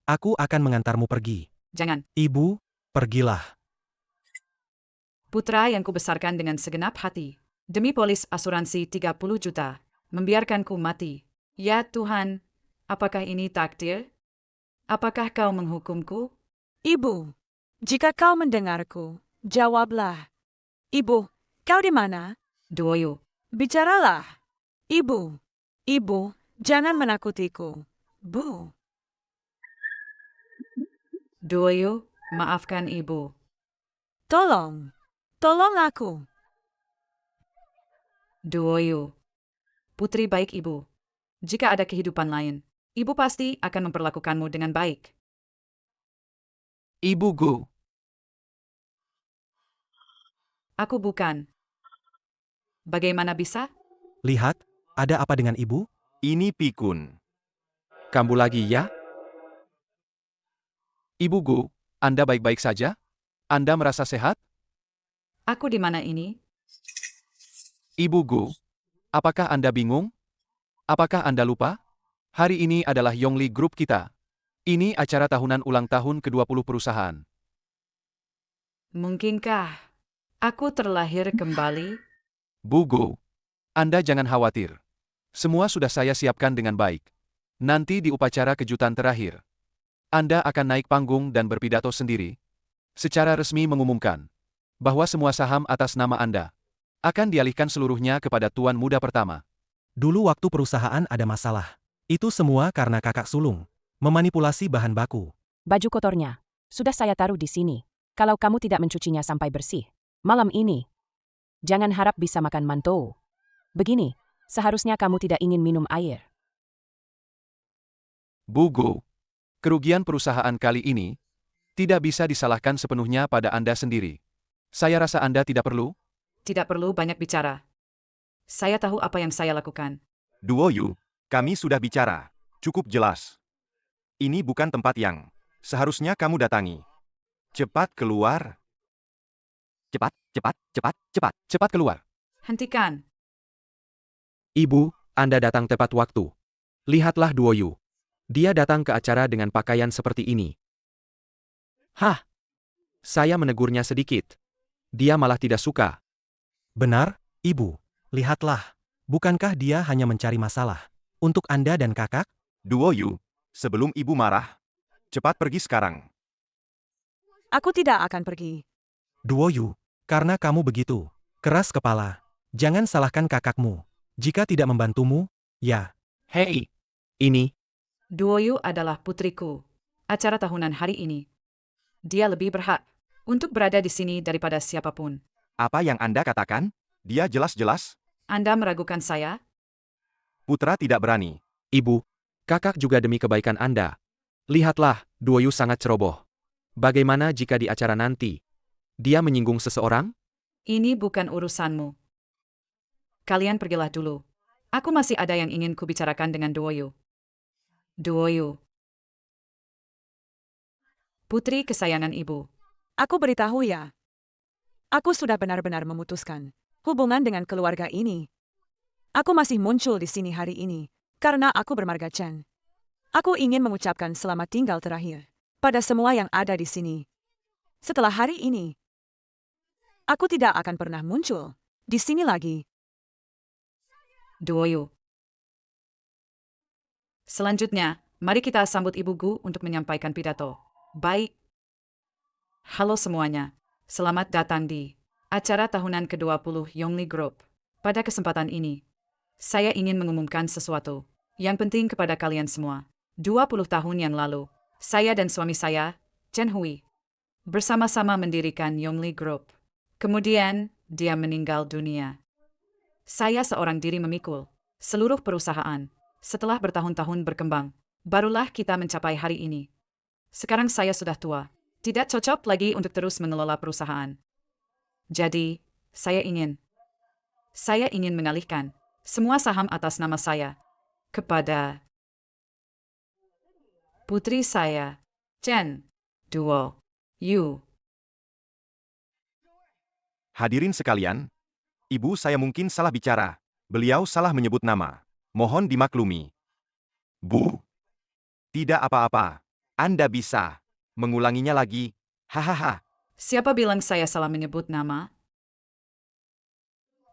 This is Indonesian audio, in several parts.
Aku akan mengantarmu pergi. Jangan. Ibu, pergilah. Putra yang kubesarkan dengan segenap hati. Demi polis asuransi 30 juta. Membiarkanku mati. Ya Tuhan, apakah ini takdir? Apakah kau menghukumku? Ibu, jika kau mendengarku, jawablah. Ibu, kau di mana? Duoyo. Bicaralah. Ibu, jangan menakutiku. Bu. Duoyo, maafkan ibu. Tolong aku. Duoyo. Putri baik ibu. Jika ada kehidupan lain, ibu pasti akan memperlakukanmu dengan baik. Ibu Gu. Aku bukan. Bagaimana bisa? Lihat, ada apa dengan ibu? Ini pikun. Kambuh lagi ya? Ibu Gu, Anda baik-baik saja? Anda merasa sehat? Aku di mana ini? Ibu Gu, apakah Anda bingung? Apakah Anda lupa? Hari ini adalah Yongli Group kita. Ini acara tahunan ulang tahun ke-20 perusahaan. Mungkinkah aku terlahir kembali? Bu Gu, Anda jangan khawatir. Semua sudah saya siapkan dengan baik. Nanti di upacara kejutan terakhir, Anda akan naik panggung dan berpidato sendiri. Secara resmi mengumumkan bahwa semua saham atas nama Anda akan dialihkan seluruhnya kepada Tuan Muda pertama. Dulu waktu perusahaan ada masalah. Itu semua karena kakak sulung. Memanipulasi bahan baku. Baju kotornya sudah saya taruh di sini. Kalau kamu tidak mencucinya sampai bersih, malam ini, jangan harap bisa makan mantou. Begini, seharusnya kamu tidak ingin minum air. Bu Gu, kerugian perusahaan kali ini tidak bisa disalahkan sepenuhnya pada Anda sendiri. Saya rasa Anda tidak perlu. Tidak perlu banyak bicara. Saya tahu apa yang saya lakukan. Duoyu, kami sudah bicara. Cukup jelas. Ini bukan tempat yang seharusnya kamu datangi. Cepat keluar. Cepat, cepat, cepat, cepat. Cepat keluar. Hentikan. Ibu, Anda datang tepat waktu. Lihatlah Duoyu. Dia datang ke acara dengan pakaian seperti ini. Hah? Saya menegurnya sedikit. Dia malah tidak suka. Benar, ibu. Lihatlah. Bukankah dia hanya mencari masalah? Untuk Anda dan kakak? Duoyu, sebelum ibu marah, cepat pergi sekarang. Aku tidak akan pergi. Duoyu, karena kamu begitu keras kepala. Jangan salahkan kakakmu. Jika tidak membantumu, ya. Hei, ini, Duoyu adalah putriku. Acara tahunan hari ini. Dia lebih berhak untuk berada di sini daripada siapapun. Apa yang Anda katakan? Dia jelas-jelas. Anda meragukan saya? Putra tidak berani. Ibu, kakak juga demi kebaikan Anda. Lihatlah, Duoyu sangat ceroboh. Bagaimana jika di acara nanti dia menyinggung seseorang? Ini bukan urusanmu. Kalian pergilah dulu. Aku masih ada yang ingin kubicarakan dengan Duoyu. Duoyu. Putri kesayangan ibu. Aku beritahu ya. Aku sudah benar-benar memutuskan hubungan dengan keluarga ini. Aku masih muncul di sini hari ini karena aku bermarga Chen. Aku ingin mengucapkan selamat tinggal terakhir pada semua yang ada di sini. Setelah hari ini, aku tidak akan pernah muncul di sini lagi. Duoyu. Selanjutnya, mari kita sambut Ibu Gu untuk menyampaikan pidato. Baik. Halo semuanya. Selamat datang di acara tahunan ke-20 Yongli Group. Pada kesempatan ini, saya ingin mengumumkan sesuatu yang penting kepada kalian semua. 20 tahun yang lalu, saya dan suami saya, Chen Hui, bersama-sama mendirikan Yongli Group. Kemudian, dia meninggal dunia. Saya seorang diri memikul seluruh perusahaan. Setelah bertahun-tahun berkembang, barulah kita mencapai hari ini. Sekarang saya sudah tua, tidak cocok lagi untuk terus mengelola perusahaan. Jadi, saya ingin mengalihkan semua saham atas nama saya kepada putri saya, Chen Duoyu. Hadirin sekalian, ibu saya mungkin salah bicara. Beliau salah menyebut nama. Mohon dimaklumi. Bu. Tidak apa-apa. Anda bisa mengulanginya lagi. Hahaha. Siapa bilang saya salah menyebut nama?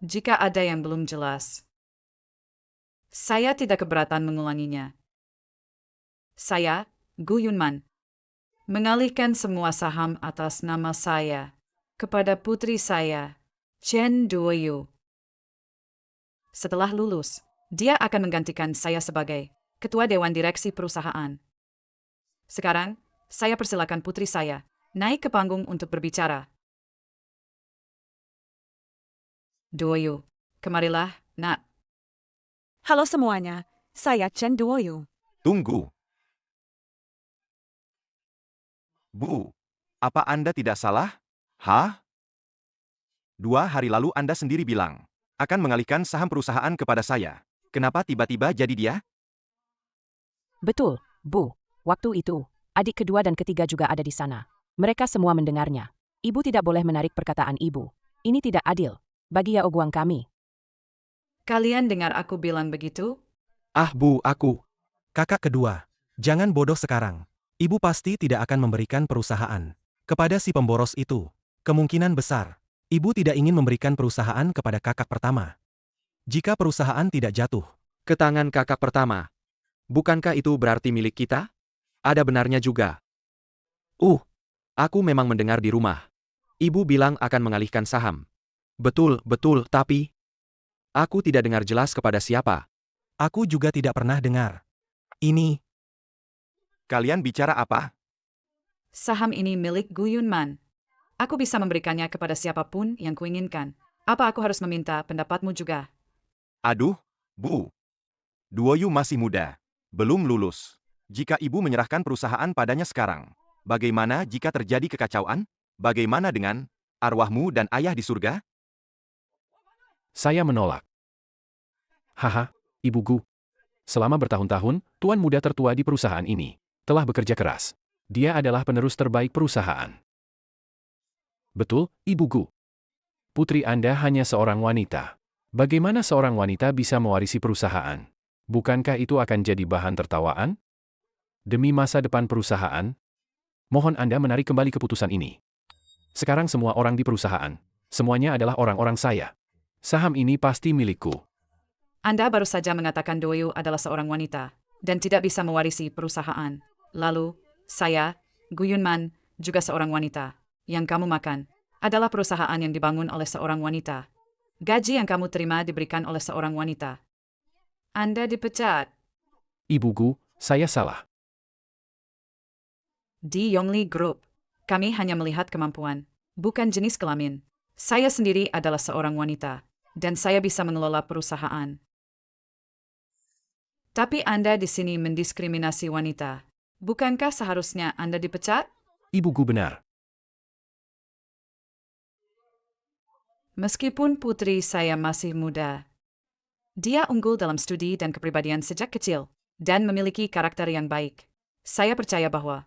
Jika ada yang belum jelas, saya tidak keberatan mengulanginya. Saya, Gu Yunman, mengalihkan semua saham atas nama saya kepada putri saya, Chen Duoyu. Setelah lulus, dia akan menggantikan saya sebagai ketua dewan direksi perusahaan. Sekarang, saya persilakan putri saya naik ke panggung untuk berbicara. Duoyu, kemarilah, nak. Halo semuanya, saya Chen Duoyu. Tunggu. Bu, apa Anda tidak salah? Hah? 2 hari lalu Anda sendiri bilang akan mengalihkan saham perusahaan kepada saya. Kenapa tiba-tiba jadi dia? Betul, Bu. Waktu itu, adik kedua dan ketiga juga ada di sana. Mereka semua mendengarnya. Ibu tidak boleh menarik perkataan ibu. Ini tidak adil. Bagi Yao Guang kami. Kalian dengar aku bilang begitu? Ah Bu, aku. Kakak kedua, jangan bodoh sekarang. Ibu pasti tidak akan memberikan perusahaan kepada si pemboros itu. Kemungkinan besar, ibu tidak ingin memberikan perusahaan kepada kakak pertama. Jika perusahaan tidak jatuh, Ke tangan kakak pertama. Bukankah itu berarti milik kita? Ada benarnya juga. Aku memang mendengar di rumah. Ibu bilang akan mengalihkan saham. Betul, tapi aku tidak dengar jelas kepada siapa. aku juga tidak pernah dengar. Ini, Kalian bicara apa? Saham ini milik Gu Yunman. Aku bisa memberikannya kepada siapapun yang kuinginkan. Apa aku harus meminta pendapatmu juga? Aduh, Bu. Duoyu masih muda. Belum lulus. Jika ibu menyerahkan perusahaan padanya sekarang, bagaimana jika terjadi kekacauan? Bagaimana dengan arwahmu dan ayah di surga? Saya menolak. Haha, Ibu Gu. Selama bertahun-tahun, tuan muda tertua di perusahaan ini telah bekerja keras. Dia adalah penerus terbaik perusahaan. Betul, Ibu Gu. Putri Anda hanya seorang wanita. Bagaimana seorang wanita bisa mewarisi perusahaan? Bukankah itu akan jadi bahan tertawaan? Demi masa depan perusahaan, mohon Anda menarik kembali keputusan ini. Sekarang semua orang di perusahaan, semuanya adalah orang-orang saya. Saham ini pasti milikku. Anda baru saja mengatakan Doyu adalah seorang wanita dan tidak bisa mewarisi perusahaan. Lalu, saya, Gu Yunman, juga seorang wanita. Yang kamu makan adalah perusahaan yang dibangun oleh seorang wanita. Gaji yang kamu terima diberikan oleh seorang wanita. Anda dipecat. Ibu Gu, saya salah. Di Yongli Group, kami hanya melihat kemampuan, bukan jenis kelamin. Saya sendiri adalah seorang wanita, dan saya bisa mengelola perusahaan. Tapi Anda di sini mendiskriminasi wanita. Bukankah seharusnya Anda dipecat? Ibu Gu benar. Meskipun putri saya masih muda, dia unggul dalam studi dan kepribadian sejak kecil, dan memiliki karakter yang baik. Saya percaya bahwa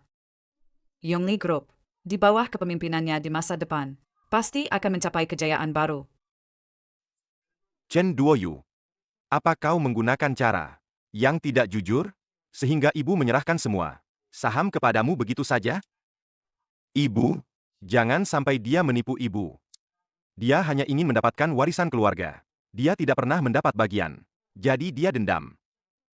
Yongli Group, di bawah kepemimpinannya di masa depan, pasti akan mencapai kejayaan baru. Chen Duoyu, apa kau menggunakan cara yang tidak jujur, sehingga ibu menyerahkan semua saham kepadamu begitu saja? Ibu, jangan sampai dia menipu ibu. Dia hanya ingin mendapatkan warisan keluarga. Dia tidak pernah mendapat bagian. Jadi dia dendam.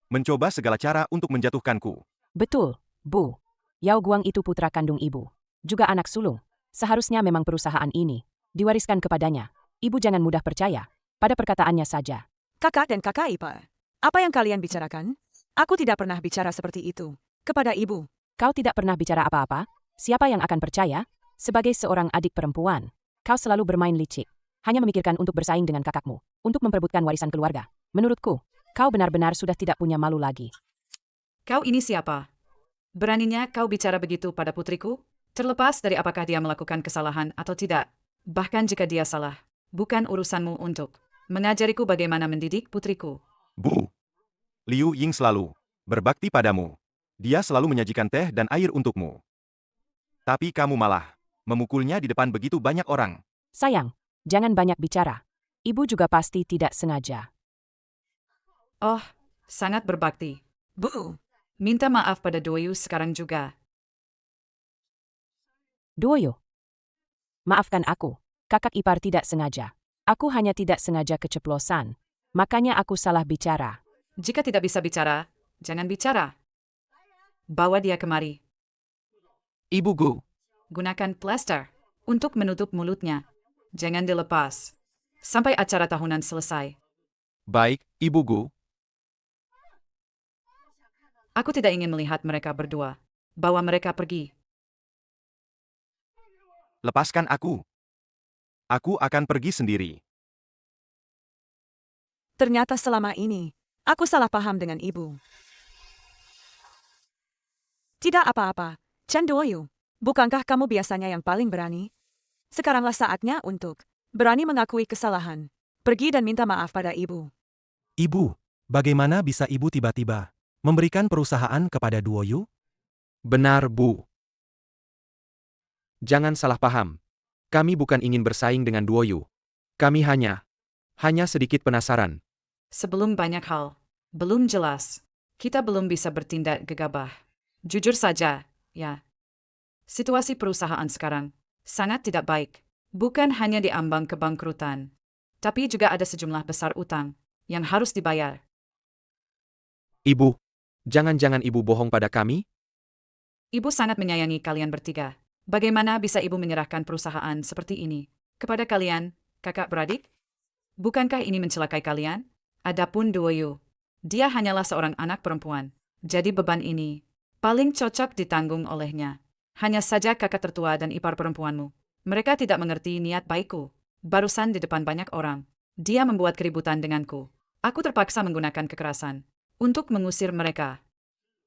Mencoba segala cara untuk menjatuhkanku. Betul, Bu. Yao Guang itu putra kandung ibu. Juga anak sulung. Seharusnya memang perusahaan ini diwariskan kepadanya. Ibu jangan mudah percaya pada perkataannya saja. Kakak dan kakak ipar, apa yang kalian bicarakan? Aku tidak pernah bicara seperti itu kepada ibu. Kau tidak pernah bicara apa-apa? Siapa yang akan percaya? Sebagai seorang adik perempuan, kau selalu bermain licik. Hanya memikirkan untuk bersaing dengan kakakmu, untuk memperebutkan warisan keluarga. Menurutku, kau benar-benar sudah tidak punya malu lagi. Kau ini siapa? Beraninya kau bicara begitu pada putriku? Terlepas dari apakah dia melakukan kesalahan atau tidak. Bahkan jika dia salah, bukan urusanmu untuk mengajariku bagaimana mendidik putriku. Bu, Liu Ying selalu berbakti padamu. Dia selalu menyajikan teh dan air untukmu. Tapi kamu malah memukulnya di depan begitu banyak orang. Sayang, jangan banyak bicara. Ibu juga pasti tidak sengaja. Oh, sangat berbakti. Bu, Minta maaf pada Doyu sekarang juga. Duoyo. Maafkan aku, kakak ipar tidak sengaja. Aku hanya tidak sengaja keceplosan. Makanya aku salah bicara. Jika tidak bisa bicara, jangan bicara. Bawa dia kemari. Ibu Gu, Gunakan plaster untuk menutup mulutnya. Jangan dilepas sampai acara tahunan selesai. baik, Ibu Gu. Aku tidak ingin melihat mereka berdua. Bawa mereka pergi. Lepaskan aku. Aku akan pergi sendiri. Ternyata selama ini, aku salah paham dengan ibu. Tidak apa-apa, Chen Duoyu. Bukankah kamu biasanya yang paling berani? Sekaranglah saatnya untuk berani mengakui kesalahan. Pergi dan minta maaf pada ibu. Ibu, bagaimana bisa ibu tiba-tiba memberikan perusahaan kepada Duoyu? Benar, Bu. Jangan salah paham. Kami bukan ingin bersaing dengan Duoyu. Kami hanya sedikit penasaran. Sebelum banyak hal belum jelas, kita belum bisa bertindak gegabah. Jujur saja, ya. Situasi perusahaan sekarang sangat tidak baik. Bukan hanya di ambang kebangkrutan, tapi juga ada sejumlah besar utang yang harus dibayar. Ibu, jangan-jangan ibu bohong pada kami? Ibu sangat menyayangi kalian bertiga. Bagaimana bisa ibu menyerahkan perusahaan seperti ini kepada kalian, kakak beradik? Bukankah ini mencelakai kalian? Adapun Duoyu, dia hanyalah seorang anak perempuan. Jadi beban ini paling cocok ditanggung olehnya. Hanya saja kakak tertua dan ipar perempuanmu. Mereka tidak mengerti niat baikku. Barusan di depan banyak orang, dia membuat keributan denganku. Aku terpaksa menggunakan kekerasan untuk mengusir mereka.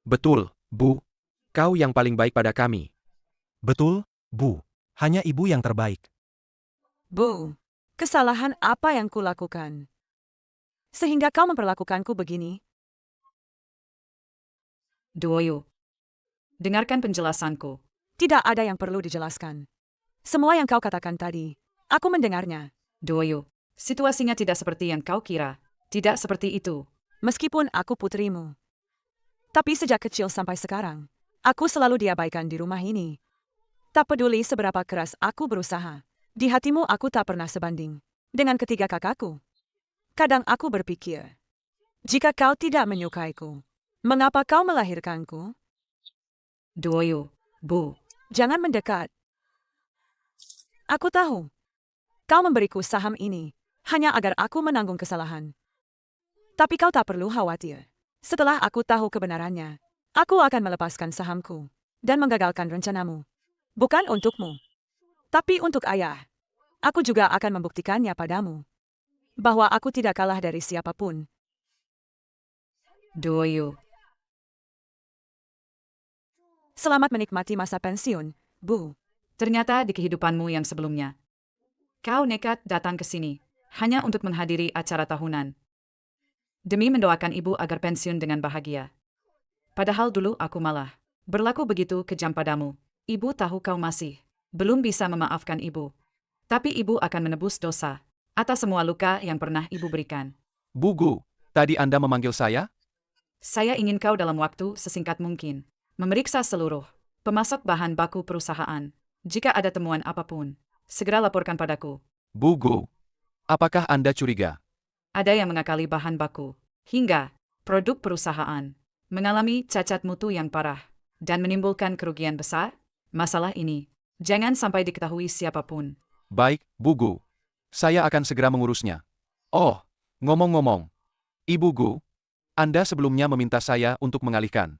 Betul, Bu. Kau yang paling baik pada kami. Betul, Bu. Hanya ibu yang terbaik. Bu, kesalahan apa yang kulakukan? Sehingga kau memperlakukanku begini? Duoyu, dengarkan penjelasanku. Tidak ada yang perlu dijelaskan. Semua yang kau katakan tadi, aku mendengarnya. Duoyu, situasinya tidak seperti yang kau kira. Tidak seperti itu. Meskipun aku putrimu. Tapi sejak kecil sampai sekarang, aku selalu diabaikan di rumah ini. Tak peduli seberapa keras aku berusaha, di hatimu aku tak pernah sebanding dengan ketiga kakakku. Kadang aku berpikir, jika kau tidak menyukaiku, mengapa kau melahirkanku? Duoyu, Bu. Jangan mendekat. Aku tahu, kau memberiku saham ini hanya agar aku menanggung kesalahan. Tapi kau tak perlu khawatir. Setelah aku tahu kebenarannya, aku akan melepaskan sahamku dan menggagalkan rencanamu. Bukan untukmu, tapi untuk ayah. Aku juga akan membuktikannya padamu, bahwa aku tidak kalah dari siapapun. Duoyu, Selamat menikmati masa pensiun, Bu. ternyata di kehidupanmu yang sebelumnya, kau nekat datang ke sini hanya untuk menghadiri acara tahunan. Demi mendoakan ibu agar pensiun dengan bahagia. Padahal dulu aku malah berlaku begitu kejam padamu. Ibu tahu kau masih belum bisa memaafkan ibu. Tapi ibu akan menebus dosa atas semua luka yang pernah ibu berikan. Bu Gu, tadi Anda memanggil saya? Saya ingin kau dalam waktu sesingkat mungkin memeriksa seluruh pemasok bahan baku perusahaan. Jika ada temuan apapun, segera laporkan padaku. Bu Gu, apakah Anda curiga? Ada yang mengakali bahan baku, hingga produk perusahaan mengalami cacat mutu yang parah dan menimbulkan kerugian besar. Masalah ini jangan sampai diketahui siapapun. Baik, Bu Gu. Saya akan segera mengurusnya. Oh, ngomong-ngomong. Ibu Gu, Anda sebelumnya meminta saya untuk mengalihkan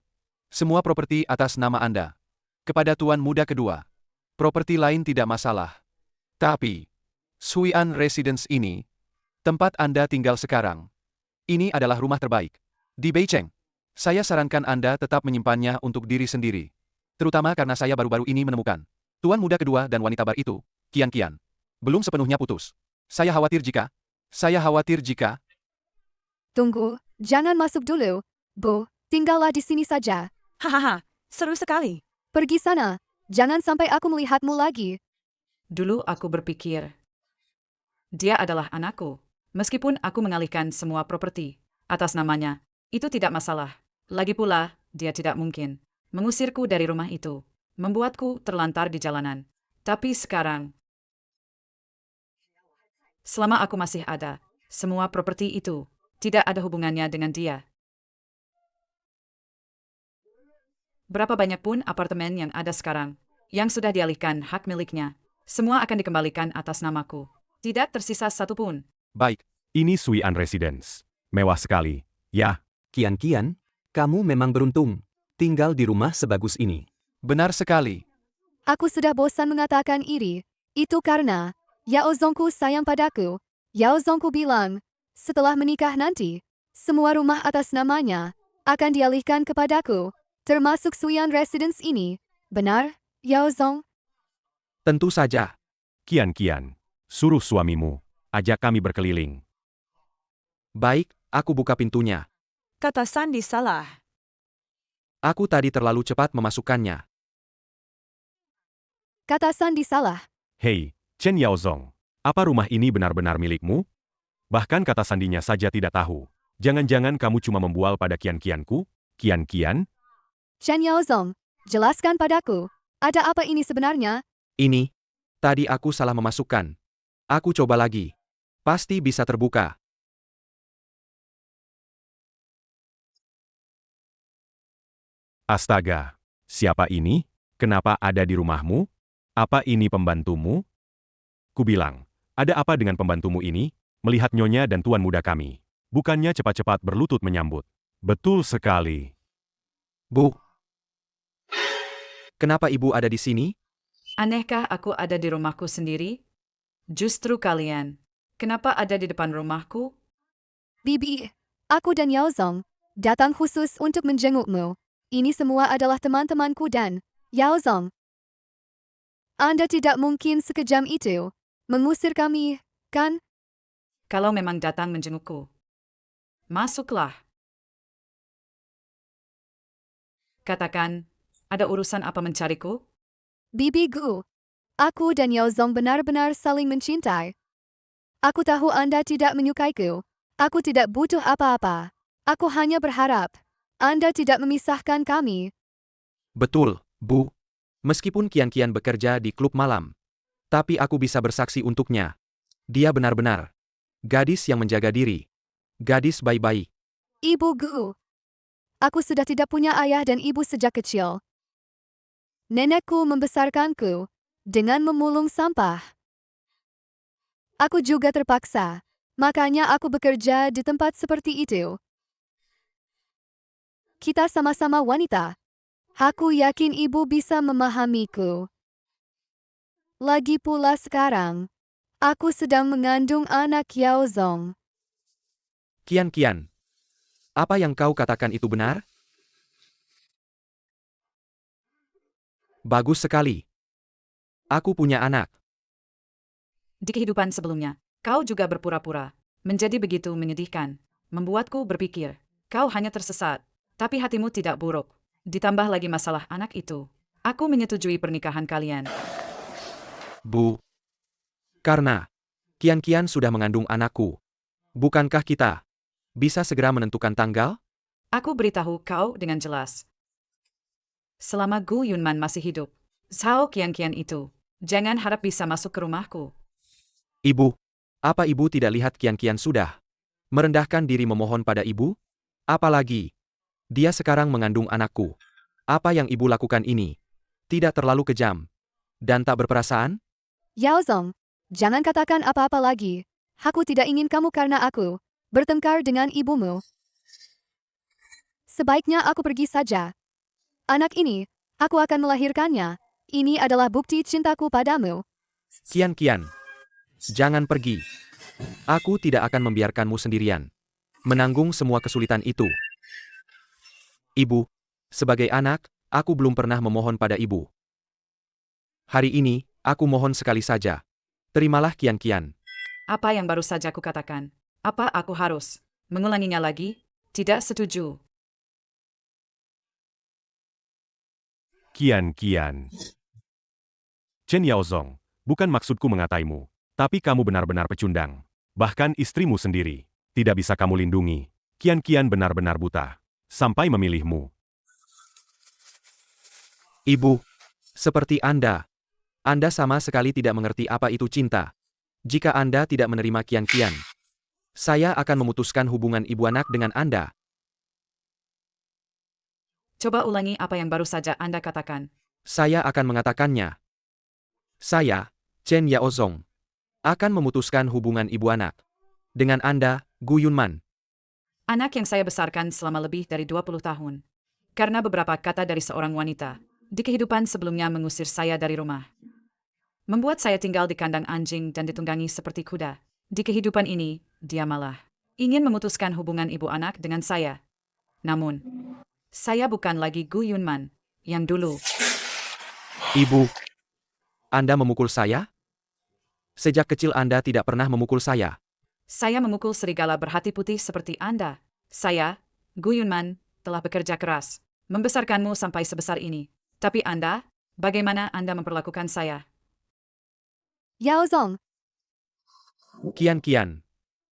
semua properti atas nama Anda kepada Tuan Muda kedua. Properti lain tidak masalah. Tapi, Suian Residence ini, tempat Anda tinggal sekarang, ini adalah rumah terbaik di Beijing. Saya sarankan Anda tetap menyimpannya untuk diri sendiri. Terutama karena saya baru-baru ini menemukan Tuan Muda kedua dan wanita bar itu, kian-kian, belum sepenuhnya putus. Saya khawatir jika... Tunggu, jangan masuk dulu. Bu, tinggallah di sini saja. Hahaha, seru sekali. Pergi sana. Jangan sampai aku melihatmu lagi. Dulu aku berpikir, dia adalah anakku. Meskipun aku mengalihkan semua properti atas namanya, itu tidak masalah. Lagi pula, dia tidak mungkin mengusirku dari rumah itu, membuatku terlantar di jalanan. Tapi sekarang, selama aku masih ada, semua properti itu tidak ada hubungannya dengan dia. Berapa banyak pun apartemen yang ada sekarang, yang sudah dialihkan hak miliknya, semua akan dikembalikan atas namaku. Tidak tersisa satu pun. Baik, Ini Sui An Residence. Mewah sekali. Ya, Kian, kamu memang beruntung. Tinggal di rumah sebagus ini. benar sekali. Aku sudah bosan mengatakan iri. Itu karena Yao Zongku sayang padaku. Yao Zongku bilang, setelah menikah nanti, semua rumah atas namanya akan dialihkan kepadaku, termasuk Suyan Residence ini. Benar, Yao Zong? Tentu saja. Kian, suruh suamimu. Ajak kami berkeliling. Baik, aku buka pintunya. Kata Sandi salah. Aku tadi terlalu cepat memasukkannya. Kata Sandi salah. Hei, Chen Yaozong. Apa rumah ini benar-benar milikmu? Bahkan kata sandinya saja tidak tahu. Jangan-jangan kamu cuma membual pada kian-kianku? Kian? Chen Yao Zong, jelaskan padaku, ada apa ini sebenarnya? Ini, tadi aku salah memasukkan. Aku coba lagi. Pasti bisa terbuka. Astaga, siapa ini? Kenapa ada di rumahmu? Apa ini pembantumu? Kubilang, ada apa dengan pembantumu ini? Melihat nyonya dan tuan muda kami. Bukannya cepat-cepat berlutut menyambut. Betul sekali. Bu. Kenapa ibu ada di sini? Anehkah aku ada di rumahku sendiri? Justru kalian. Kenapa ada di depan rumahku? Bibi, aku dan Yao Zong datang khusus untuk menjengukmu. Ini semua adalah teman-temanku dan Yao Zong. Anda tidak mungkin sekejam itu mengusir kami, kan? Kalau memang datang menjengukku, masuklah. Katakan, ada urusan apa mencariku? Bibi Gu, aku dan Yao Zong benar-benar saling mencintai. Aku tahu Anda tidak menyukaiku. Aku tidak butuh apa-apa. Aku hanya berharap Anda tidak memisahkan kami. Betul, Bu. Meskipun Kian bekerja di klub malam. Tapi aku bisa bersaksi untuknya. Dia benar-benar gadis yang menjaga diri. Gadis baik-baik. Ibu Gu, aku sudah tidak punya ayah dan ibu sejak kecil. Nenekku membesarkanku dengan memulung sampah. Aku juga terpaksa, makanya aku bekerja di tempat seperti itu. Kita sama-sama wanita. Aku yakin ibu bisa memahamiku. Lagi pula sekarang, aku sedang mengandung anak Yao Zong. Kian. Apa yang kau katakan itu benar? Bagus sekali. Aku punya anak. Di kehidupan sebelumnya, kau juga berpura-pura. Menjadi begitu menyedihkan. Membuatku berpikir, kau hanya tersesat. Tapi hatimu tidak buruk. Ditambah lagi masalah anak itu. Aku menyetujui pernikahan kalian. Bu. Karena Kian sudah mengandung anakku. Bukankah kita bisa segera menentukan tanggal? Aku beritahu kau dengan jelas. Selama Gu Yunman masih hidup, Zhao Kian itu, jangan harap bisa masuk ke rumahku. Ibu, apa ibu tidak lihat Kian sudah merendahkan diri memohon pada ibu? Apalagi, dia sekarang mengandung anakku. Apa yang ibu lakukan ini tidak terlalu kejam dan tak berperasaan? Yao Zong, jangan katakan apa-apa lagi. Aku tidak ingin kamu karena aku bertengkar dengan ibumu. Sebaiknya aku pergi saja. Anak ini, aku akan melahirkannya. Ini adalah bukti cintaku padamu. Kian, jangan pergi. Aku tidak akan membiarkanmu sendirian menanggung semua kesulitan itu. Ibu, sebagai anak, aku belum pernah memohon pada ibu. Hari ini, aku mohon sekali saja. Terimalah Kian. Apa yang baru saja kukatakan? Apa aku harus mengulanginya lagi? Tidak setuju. Kian. Chen Yaozong, bukan maksudku mengataimu. Tapi kamu benar-benar pecundang. Bahkan istrimu sendiri tidak bisa kamu lindungi. Kian benar-benar buta. Sampai memilihmu. Ibu, seperti Anda, Anda sama sekali tidak mengerti apa itu cinta. Jika Anda tidak menerima Kian-Kian, saya akan memutuskan hubungan ibu anak dengan Anda. Coba ulangi apa yang baru saja Anda katakan. Saya akan mengatakannya. Saya, Chen Yaozong, akan memutuskan hubungan ibu anak dengan Anda, Gu Yunman. Anak yang saya besarkan selama lebih dari 20 tahun. Karena beberapa kata dari seorang wanita, di kehidupan sebelumnya mengusir saya dari rumah. Membuat saya tinggal di kandang anjing dan ditunggangi seperti kuda. Di kehidupan ini, dia malah ingin memutuskan hubungan ibu anak dengan saya. Namun, saya bukan lagi Gu Yunman, yang dulu. Ibu, Anda memukul saya? Sejak kecil Anda tidak pernah memukul saya. Saya memukul serigala berhati putih seperti Anda. Saya, Gu Yunman, telah bekerja keras, membesarkanmu sampai sebesar ini. Tapi Anda, bagaimana Anda memperlakukan saya? Yaozong, Kian-Kian,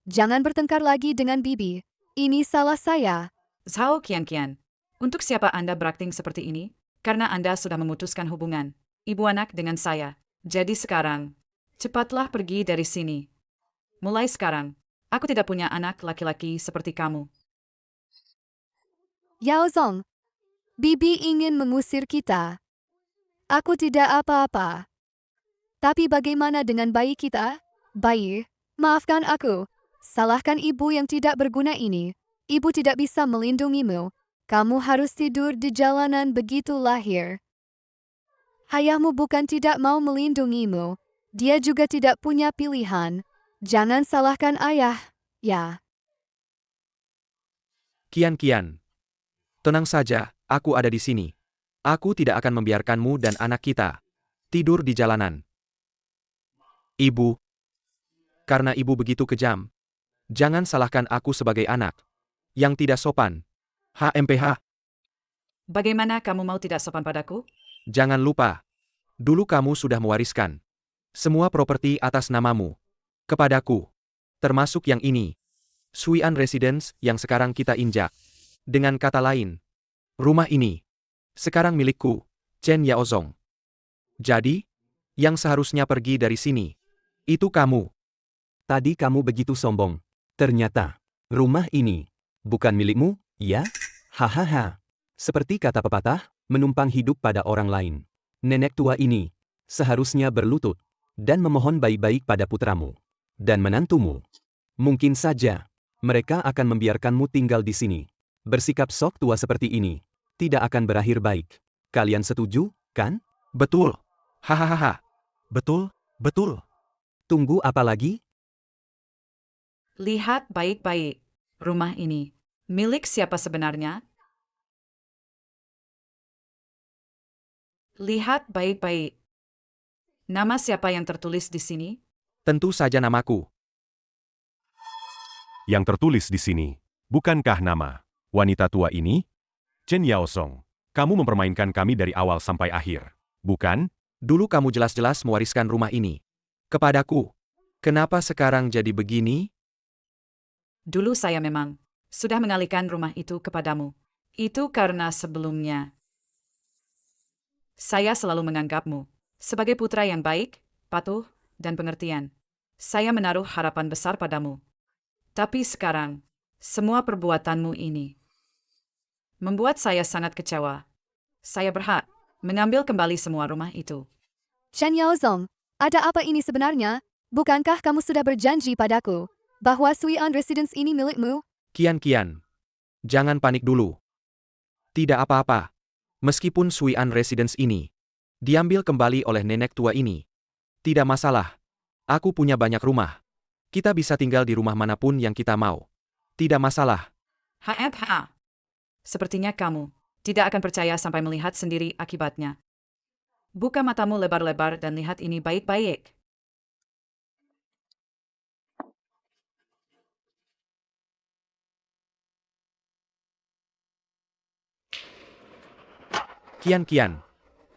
jangan bertengkar lagi dengan Bibi. Ini salah saya. Zhao Qianqian, untuk siapa Anda berakting seperti ini? Karena Anda sudah memutuskan hubungan ibu anak dengan saya. Jadi sekarang, cepatlah pergi dari sini. Mulai sekarang, aku tidak punya anak laki-laki seperti kamu. Yaozong, Bibi ingin mengusir kita. Aku tidak apa-apa. Tapi bagaimana dengan bayi kita? Bayi, maafkan aku. Salahkan ibu yang tidak berguna ini. Ibu tidak bisa melindungimu. Kamu harus tidur di jalanan begitu lahir. Ayahmu bukan tidak mau melindungimu. Dia juga tidak punya pilihan. Jangan salahkan ayah, ya. Kian-Kian. Tenang saja, aku ada di sini. Aku tidak akan membiarkanmu dan anak kita tidur di jalanan. Ibu, karena ibu begitu kejam, jangan salahkan aku sebagai anak yang tidak sopan. HMPH, Bagaimana kamu mau tidak sopan padaku? jangan lupa, dulu kamu sudah mewariskan semua properti atas namamu kepadaku, termasuk yang ini, Suian Residence yang sekarang kita injak. Dengan kata lain, rumah ini sekarang milikku, Chen Yaozong. Jadi, yang seharusnya pergi dari sini, itu kamu. Tadi kamu begitu sombong. Ternyata, rumah ini bukan milikmu, ya? Hahaha. Seperti kata pepatah, menumpang hidup pada orang lain. Nenek tua ini seharusnya berlutut dan memohon baik-baik pada putramu dan menantumu. Mungkin saja mereka akan membiarkanmu tinggal di sini. Bersikap sok tua seperti ini tidak akan berakhir baik. Kalian setuju, kan? Betul. Hahaha. Betul, betul. Tunggu apa lagi? Lihat baik-baik. Rumah ini milik siapa sebenarnya? Lihat baik-baik. Nama siapa yang tertulis di sini? Tentu saja namaku. Yang tertulis di sini, bukankah nama wanita tua ini? Chen Yaozong, kamu mempermainkan kami dari awal sampai akhir, bukan? Dulu kamu jelas-jelas mewariskan rumah ini kepadaku. Kenapa sekarang jadi begini? Dulu saya memang sudah mengalihkan rumah itu kepadamu. Itu karena sebelumnya saya selalu menganggapmu sebagai putra yang baik, patuh, dan pengertian. Saya menaruh harapan besar padamu. Tapi sekarang, semua perbuatanmu ini membuat saya sangat kecewa. Saya berhak mengambil kembali semua rumah itu. Chen Yaozong, ada apa ini sebenarnya? Bukankah kamu sudah berjanji padaku bahwa Suian Residence ini milikmu? Kian-Kian, jangan panik dulu. Tidak apa-apa. Meskipun Suian Residence ini diambil kembali oleh nenek tua ini, tidak masalah. Aku punya banyak rumah. Kita bisa tinggal di rumah manapun yang kita mau. Tidak masalah. HMH. Sepertinya kamu tidak akan percaya sampai melihat sendiri akibatnya. Buka matamu lebar-lebar dan lihat ini baik-baik. Kian-Kian.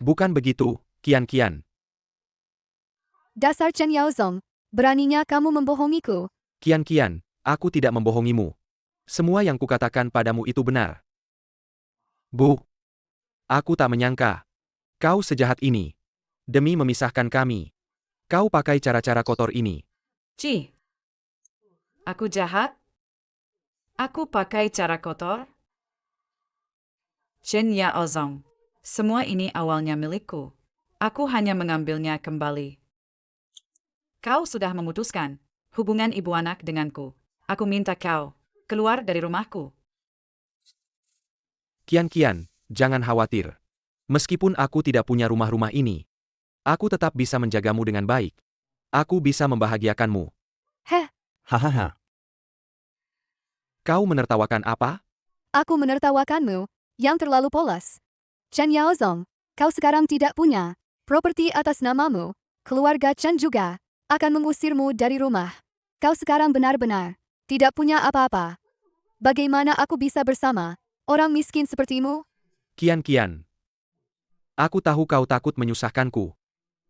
Bukan begitu, Kian-Kian. Dasar Chen Yaozong, beraninya kamu membohongiku. Kian-Kian, aku tidak membohongimu. Semua yang kukatakan padamu itu benar. Bu, aku tak menyangka kau sejahat ini. Demi memisahkan kami, kau pakai cara-cara kotor ini. Ci. Aku jahat? Aku pakai cara kotor? Chen Yaozong. Semua ini awalnya milikku. Aku hanya mengambilnya kembali. Kau sudah memutuskan hubungan ibu anak denganku. Aku minta kau keluar dari rumahku. Kian, jangan khawatir. Meskipun aku tidak punya rumah-rumah ini, aku tetap bisa menjagamu dengan baik. Aku bisa membahagiakanmu. Heh, Hahaha. Kau menertawakan apa? aku menertawakanmu, yang terlalu polos. Chen Yaozong, kau sekarang tidak punya properti atas namamu. Keluarga Chen juga akan mengusirmu dari rumah. Kau sekarang benar-benar tidak punya apa-apa. Bagaimana aku bisa bersama orang miskin sepertimu? Kian. Aku tahu kau takut menyusahkanku.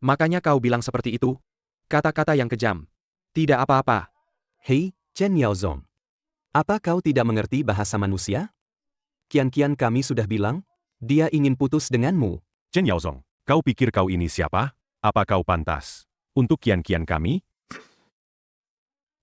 Makanya kau bilang seperti itu. Kata-kata yang kejam. Tidak apa-apa. Hei, Chen Yaozong. Apa kau tidak mengerti bahasa manusia? Kian kami sudah bilang, dia ingin putus denganmu. Chen Yaozong, kau pikir kau ini siapa? Apa kau pantas untuk kian-kian kami?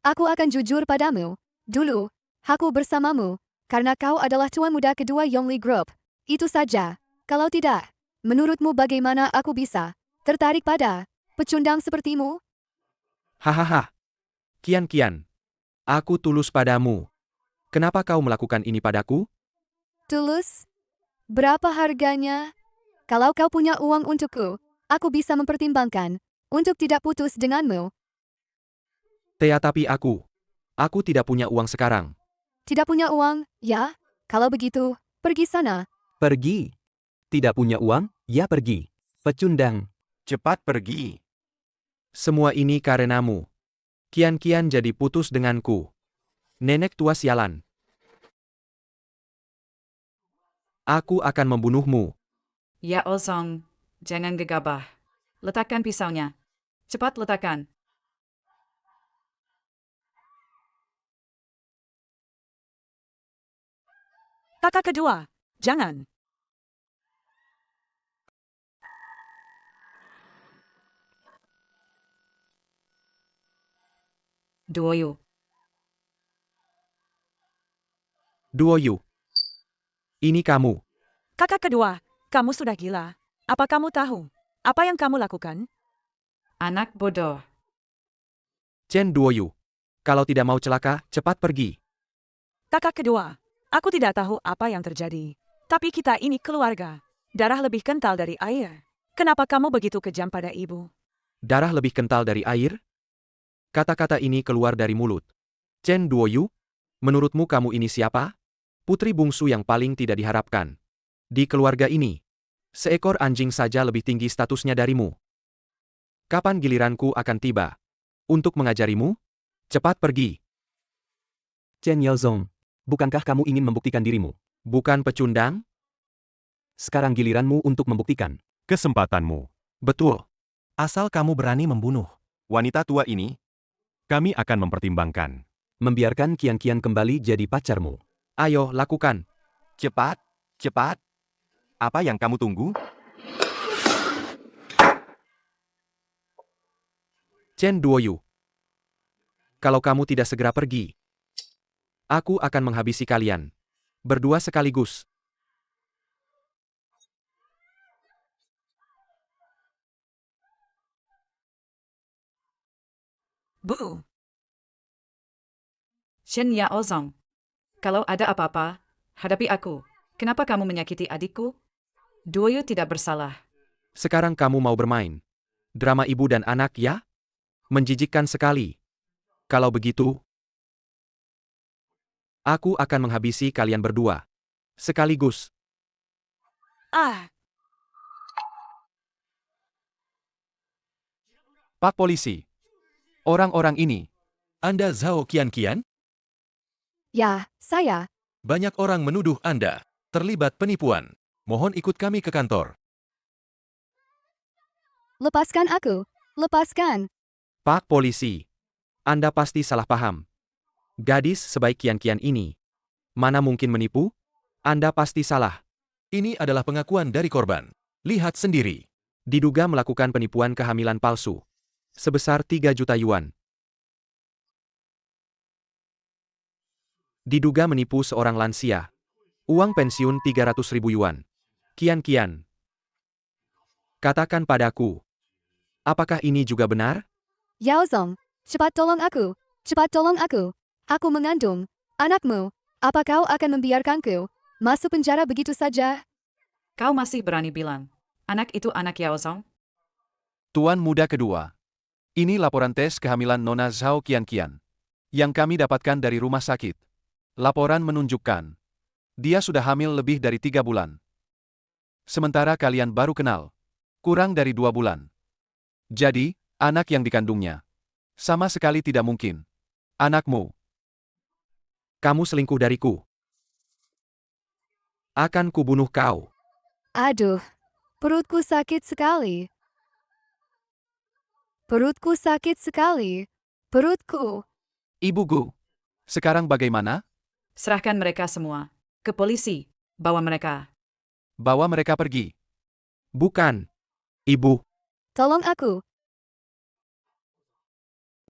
Aku akan jujur padamu. Dulu, aku bersamamu, karena kau adalah tuan muda kedua Yongli Group. Itu saja. Kalau tidak, menurutmu bagaimana aku bisa tertarik pada pecundang sepertimu? Hahaha. Kian. Aku tulus padamu. Kenapa kau melakukan ini padaku? Tulus? Berapa harganya? Kalau kau punya uang untukku, aku bisa mempertimbangkan untuk tidak putus denganmu. Tapi aku tidak punya uang sekarang. Tidak punya uang, ya? Kalau begitu, pergi sana. Pergi. Tidak punya uang? Ya pergi. Pecundang. Cepat pergi. Semua ini karenamu. Kian jadi putus denganku. Nenek tua sialan. Aku akan membunuhmu. Yaozong, jangan gegabah. Letakkan pisaunya. Cepat letakkan. Kakak kedua, jangan. Duoyu. Duoyu. Ini kamu. Kakak kedua, kamu sudah gila. Apa kamu tahu apa yang kamu lakukan? Anak bodoh. Chen Duoyu. Kalau tidak mau celaka, cepat pergi. Kakak kedua, aku tidak tahu apa yang terjadi. Tapi kita ini keluarga. Darah lebih kental dari air. Kenapa kamu begitu kejam pada ibu? Darah lebih kental dari air? Kata-kata ini keluar dari mulut Chen Duoyu. Menurutmu kamu ini siapa? Putri bungsu yang paling tidak diharapkan. Di keluarga ini, seekor anjing saja lebih tinggi statusnya darimu. Kapan giliranku akan tiba? Untuk mengajarimu? Cepat pergi. Chen Yaozong, bukankah kamu ingin membuktikan dirimu? Bukan pecundang? Sekarang giliranmu untuk membuktikan. Kesempatanmu. Betul. Asal kamu berani membunuh. Wanita tua ini, kami akan mempertimbangkan. Membiarkan Kian kembali jadi pacarmu. Ayo, lakukan. Cepat. Apa yang kamu tunggu? Chen Duoyu. Kalau kamu tidak segera pergi, aku akan menghabisi kalian. Berdua sekaligus. Bu, Chen Yaozong. Kalau ada apa-apa, hadapi aku. Kenapa kamu menyakiti adikku? Duoyu tidak bersalah. Sekarang kamu mau bermain drama ibu dan anak, ya? Menjijikkan sekali. Kalau begitu, aku akan menghabisi kalian berdua. Sekaligus. Pak Polisi. Orang-orang ini. Anda Zhao Kian? Ya, saya. Banyak orang menuduh Anda terlibat penipuan. Mohon ikut kami ke kantor. Lepaskan aku. Lepaskan. Pak Polisi. Anda pasti salah paham. Gadis sebaik Kian ini. Mana mungkin menipu? Anda pasti salah. Ini adalah pengakuan dari korban. Lihat sendiri. Diduga melakukan penipuan kehamilan palsu. Sebesar 3 juta yuan. Diduga menipu seorang lansia. Uang pensiun 300.000 yuan. Kian. Katakan padaku. Apakah ini juga benar? Yao Zong, cepat tolong aku. Cepat tolong aku. Aku mengandung anakmu. Apa kau akan membiarkanku masuk penjara begitu saja? Kau masih berani bilang, anak itu anak Yao Zong? Tuan muda kedua. Ini laporan tes kehamilan Nona Zhao Qian yang kami dapatkan dari rumah sakit. Laporan menunjukkan dia sudah hamil lebih dari 3 bulan. Sementara kalian baru kenal kurang dari 2 bulan. Jadi, anak yang dikandungnya sama sekali tidak mungkin anakmu. Kamu selingkuh dariku. Akan kubunuh kau. Aduh, perutku sakit sekali. Perutku sakit sekali. Perutku. Ibu Gu, sekarang bagaimana? Serahkan mereka semua ke polisi. Bawa mereka. Bawa mereka pergi. Bukan. Ibu. Tolong aku.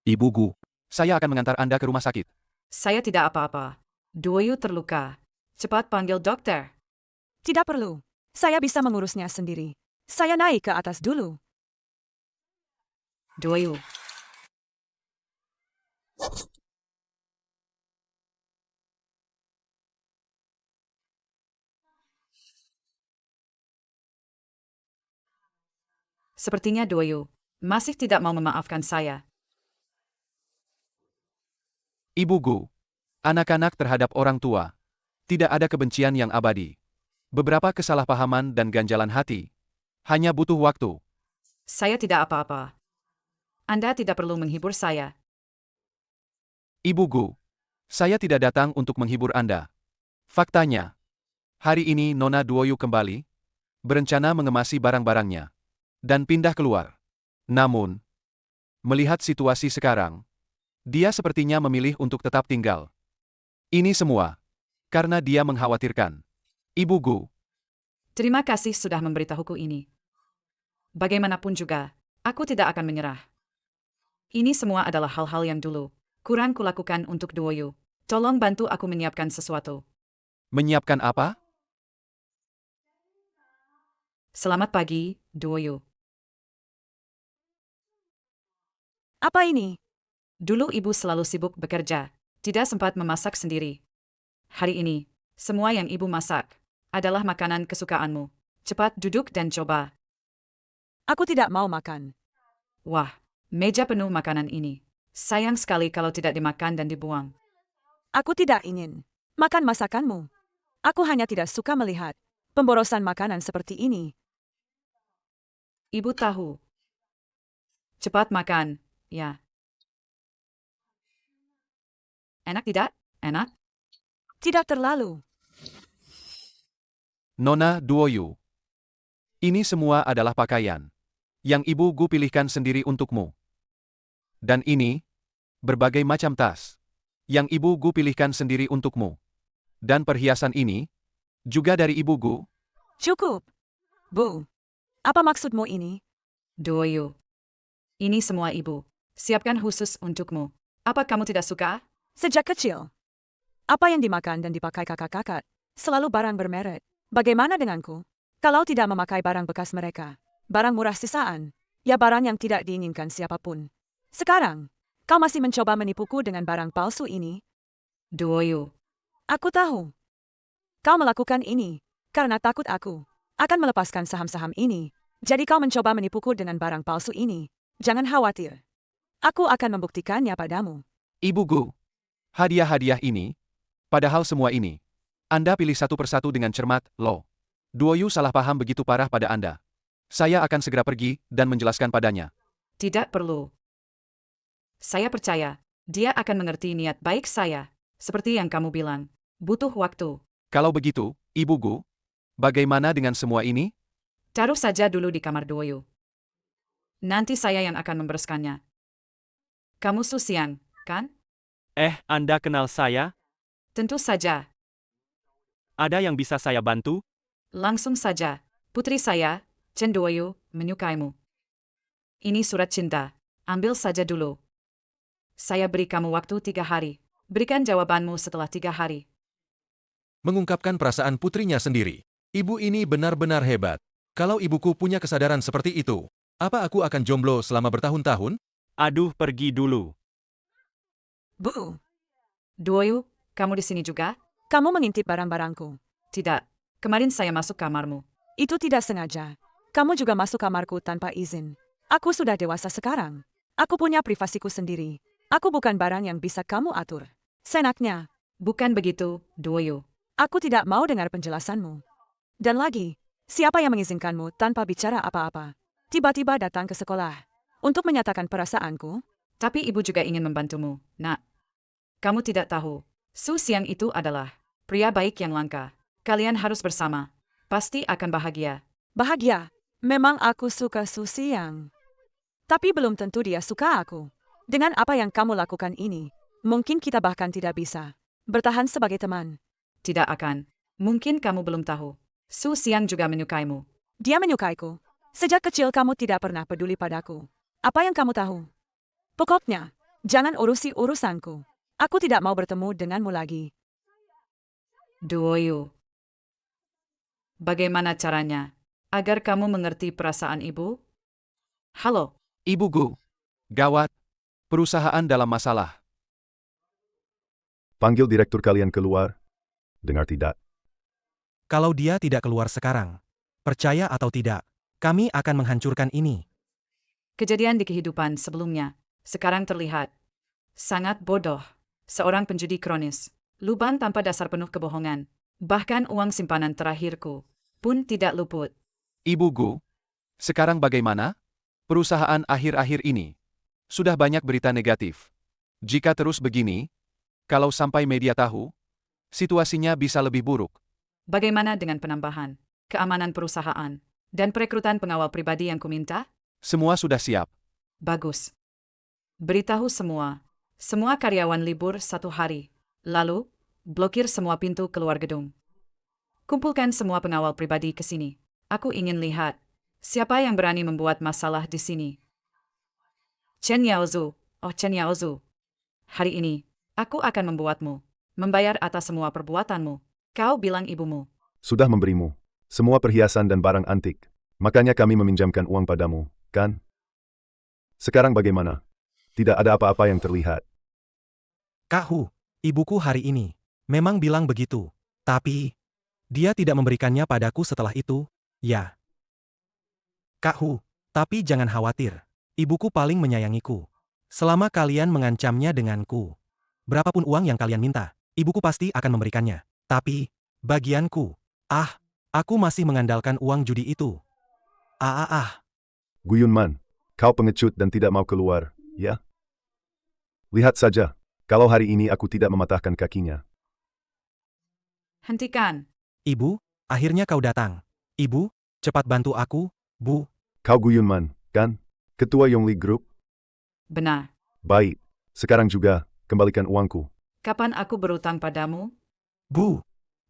Ibu Gu, saya akan mengantar Anda ke rumah sakit. Saya tidak apa-apa. Duoyu terluka. Cepat panggil dokter. Tidak perlu. Saya bisa mengurusnya sendiri. Saya naik ke atas dulu. Duoyu. Sepertinya Duoyu masih tidak mau memaafkan saya. Ibu Gu, anak-anak terhadap orang tua. Tidak ada kebencian yang abadi. Beberapa kesalahpahaman dan ganjalan hati. Hanya butuh waktu. Saya tidak apa-apa. Anda tidak perlu menghibur saya. Ibu Gu, saya tidak datang untuk menghibur Anda. Faktanya, hari ini Nona Duoyu kembali, berencana mengemasi barang-barangnya, dan pindah keluar. Namun, melihat situasi sekarang, dia sepertinya memilih untuk tetap tinggal. Ini semua karena dia mengkhawatirkan Ibu Gu. Terima kasih sudah memberitahuku ini. Bagaimanapun juga, aku tidak akan menyerah. Ini semua adalah hal-hal yang dulu kurang kulakukan untuk Duoyu. Tolong bantu aku menyiapkan sesuatu. Menyiapkan apa? Selamat pagi, Duoyu. Apa ini? Dulu ibu selalu sibuk bekerja, tidak sempat memasak sendiri. Hari ini, semua yang ibu masak adalah makanan kesukaanmu. Cepat duduk dan coba. Aku tidak mau makan. Wah, meja penuh makanan ini. Sayang sekali kalau tidak dimakan dan dibuang. Aku tidak ingin makan masakanmu. Aku hanya tidak suka melihat pemborosan makanan seperti ini. Ibu tahu. Cepat makan, ya. Enak tidak? Enak? Tidak terlalu. Nona Duoyu. Ini semua adalah pakaian yang Ibu Gu pilihkan sendiri untukmu. Dan ini, berbagai macam tas yang Ibu Gu pilihkan sendiri untukmu. Dan perhiasan ini, juga dari Ibu Gu. Cukup. Bu, apa maksudmu ini? Duoyu. Ini semua ibu. Siapkan khusus untukmu. Apa kamu tidak suka? Sejak kecil. Apa yang dimakan dan dipakai kakak-kakak, selalu barang bermerek. Bagaimana denganku? Kalau tidak memakai barang bekas mereka, barang murah sisaan, ya barang yang tidak diinginkan siapapun. Sekarang, kau masih mencoba menipuku dengan barang palsu ini? Duoyu. Aku tahu. Kau melakukan ini karena takut aku akan melepaskan saham-saham ini. Jadi kau mencoba menipuku dengan barang palsu ini. Jangan khawatir. Aku akan membuktikannya padamu. Ibu Gu, hadiah-hadiah ini, padahal semua ini, Anda pilih satu persatu dengan cermat, loh. Duoyu salah paham begitu parah pada Anda. Saya akan segera pergi dan menjelaskan padanya. Tidak perlu. Saya percaya, dia akan mengerti niat baik saya. Seperti yang kamu bilang, butuh waktu. Kalau begitu, Ibu Gu, bagaimana dengan semua ini? Taruh saja dulu di kamar Duoyu. Nanti saya yang akan membereskannya. Kamu Susian, kan? Anda kenal saya? Tentu saja. Ada yang bisa saya bantu? Langsung saja. Putri saya, Chen Duoyu, menyukaimu. Ini surat cinta. Ambil saja dulu. Saya beri kamu waktu 3 hari. Berikan jawabanmu setelah 3 hari. Mengungkapkan perasaan putrinya sendiri. Ibu ini benar-benar hebat. Kalau ibuku punya kesadaran seperti itu, apa aku akan jomblo selama bertahun-tahun? Aduh, pergi dulu. Bu, Duoyu, kamu di sini juga? kamu mengintip barang-barangku. Tidak. Kemarin saya masuk kamarmu. Itu tidak sengaja. Kamu juga masuk kamarku tanpa izin. Aku sudah dewasa sekarang. Aku punya privasiku sendiri. Aku bukan barang yang bisa kamu atur. Senaknya, Bukan begitu, Duoyu. aku tidak mau dengar penjelasanmu. Dan lagi, siapa yang mengizinkanmu tanpa bicara apa-apa? Tiba-tiba datang ke sekolah untuk menyatakan perasaanku? Tapi ibu juga ingin membantumu, nak. Kamu tidak tahu, Su Xiang itu adalah pria baik yang langka. Kalian harus bersama. Pasti akan bahagia. Bahagia. Memang aku suka Su Xiang. Tapi belum tentu dia suka aku. Dengan apa yang kamu lakukan ini, mungkin kita bahkan tidak bisa bertahan sebagai teman. Tidak akan. Mungkin kamu belum tahu. Su Xiang juga menyukaimu. Dia menyukaiku. Sejak kecil kamu tidak pernah peduli padaku. Apa yang kamu tahu? Pokoknya, jangan urusi urusanku. Aku tidak mau bertemu denganmu lagi. Duoyu. Bagaimana caranya agar kamu mengerti perasaan ibu? Halo, Ibu Gu. Gawat. Perusahaan dalam masalah. Panggil direktur kalian keluar. Dengar tidak? Kalau dia tidak keluar sekarang, percaya atau tidak, kami akan menghancurkan ini. kejadian di kehidupan sebelumnya sekarang terlihat sangat bodoh. Seorang penjudi kronis, lubang tanpa dasar penuh kebohongan. Bahkan uang simpanan terakhirku pun tidak luput. Ibu Gu. Sekarang bagaimana? Perusahaan akhir-akhir ini sudah banyak berita negatif. Jika terus begini, kalau sampai media tahu, situasinya bisa lebih buruk. Bagaimana dengan penambahan keamanan perusahaan dan perekrutan pengawal pribadi yang kuminta? Semua sudah siap. Bagus. Beritahu semua. Semua karyawan libur 1 hari. Lalu, blokir semua pintu keluar gedung. Kumpulkan semua pengawal pribadi ke sini. Aku ingin lihat siapa yang berani membuat masalah di sini. Chen Yaozu, oh Chen Yaozu. Hari ini, aku akan membuatmu membayar atas semua perbuatanmu. Kau bilang ibumu. Sudah memberimu semua perhiasan dan barang antik. Makanya kami meminjamkan uang padamu, kan? Sekarang bagaimana? Tidak ada apa-apa yang terlihat. Kak Hu, ibuku hari ini memang bilang begitu. Tapi, dia tidak memberikannya padaku setelah itu, ya. Kak Hu, tapi jangan khawatir. Ibuku paling menyayangiku. Selama kalian mengancamnya denganku. Berapapun uang yang kalian minta, ibuku pasti akan memberikannya. Tapi, bagianku, aku masih mengandalkan uang judi itu. Guyunman, kau pengecut dan tidak mau keluar, ya? Lihat saja, kalau hari ini aku tidak mematahkan kakinya. Hentikan. Ibu, akhirnya kau datang. Ibu, cepat bantu aku, Bu. Kau Guyunman, kan? Ketua Yongli Group? Benar. Baik, sekarang juga, kembalikan uangku. Kapan aku berutang padamu? Bu,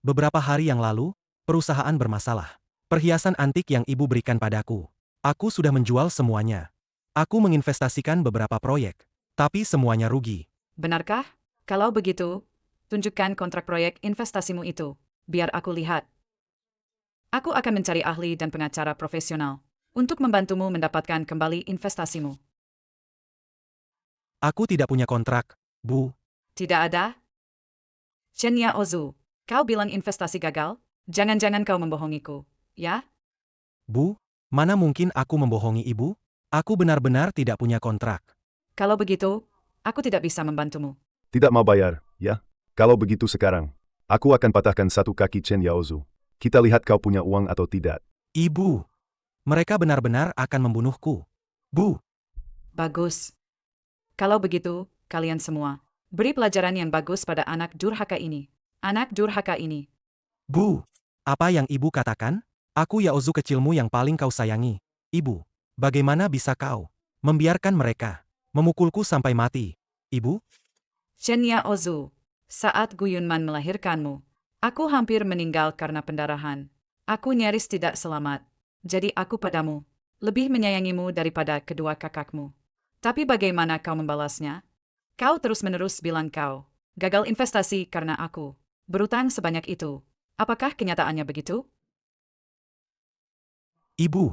beberapa hari yang lalu, perusahaan bermasalah. Perhiasan antik yang ibu berikan padaku. Aku sudah menjual semuanya. Aku menginvestasikan beberapa proyek. Tapi semuanya rugi. Benarkah? Kalau begitu, tunjukkan kontrak proyek investasimu itu. Biar aku lihat. Aku akan mencari ahli dan pengacara profesional untuk membantumu mendapatkan kembali investasimu. Aku tidak punya kontrak, Bu. Tidak ada? Chen Yaozu, kau bilang investasi gagal? Jangan-jangan kau membohongiku, ya? Bu, mana mungkin aku membohongi ibu? Aku benar-benar tidak punya kontrak. Kalau begitu, aku tidak bisa membantumu. Tidak mau bayar, ya? Kalau begitu sekarang, aku akan patahkan satu kaki Chen Yaozu. Kita lihat kau punya uang atau tidak. Ibu, mereka benar-benar akan membunuhku. Bu. Bagus. Kalau begitu, kalian semua, beri pelajaran yang bagus pada anak durhaka ini. Anak durhaka ini. Bu, apa yang ibu katakan? Aku Yaozu kecilmu yang paling kau sayangi. Ibu, bagaimana bisa kau membiarkan mereka memukulku sampai mati? Ibu? Chen Yaozu, saat Guyunman melahirkanmu, aku hampir meninggal karena pendarahan. Aku nyaris tidak selamat. Jadi aku padamu, lebih menyayangimu daripada kedua kakakmu. Tapi bagaimana kau membalasnya? Kau terus-menerus bilang kau gagal investasi karena aku berutang sebanyak itu. Apakah kenyataannya begitu? Ibu,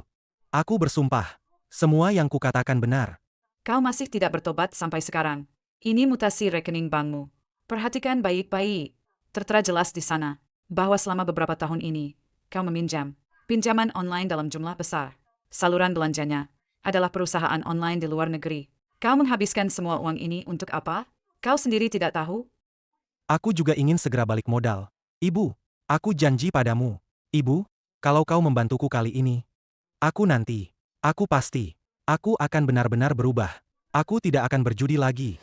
aku bersumpah, semua yang kukatakan benar. Kau masih tidak bertobat sampai sekarang. Ini mutasi rekening bankmu. Perhatikan baik-baik. Tertera jelas di sana bahwa selama beberapa tahun ini, kau meminjam pinjaman online dalam jumlah besar. Saluran belanjanya adalah perusahaan online di luar negeri. Kau menghabiskan semua uang ini untuk apa? Kau sendiri tidak tahu? Aku juga ingin segera balik modal. Ibu, aku janji padamu. Ibu, kalau kau membantuku kali ini, aku pasti, aku akan benar-benar berubah. Aku tidak akan berjudi lagi.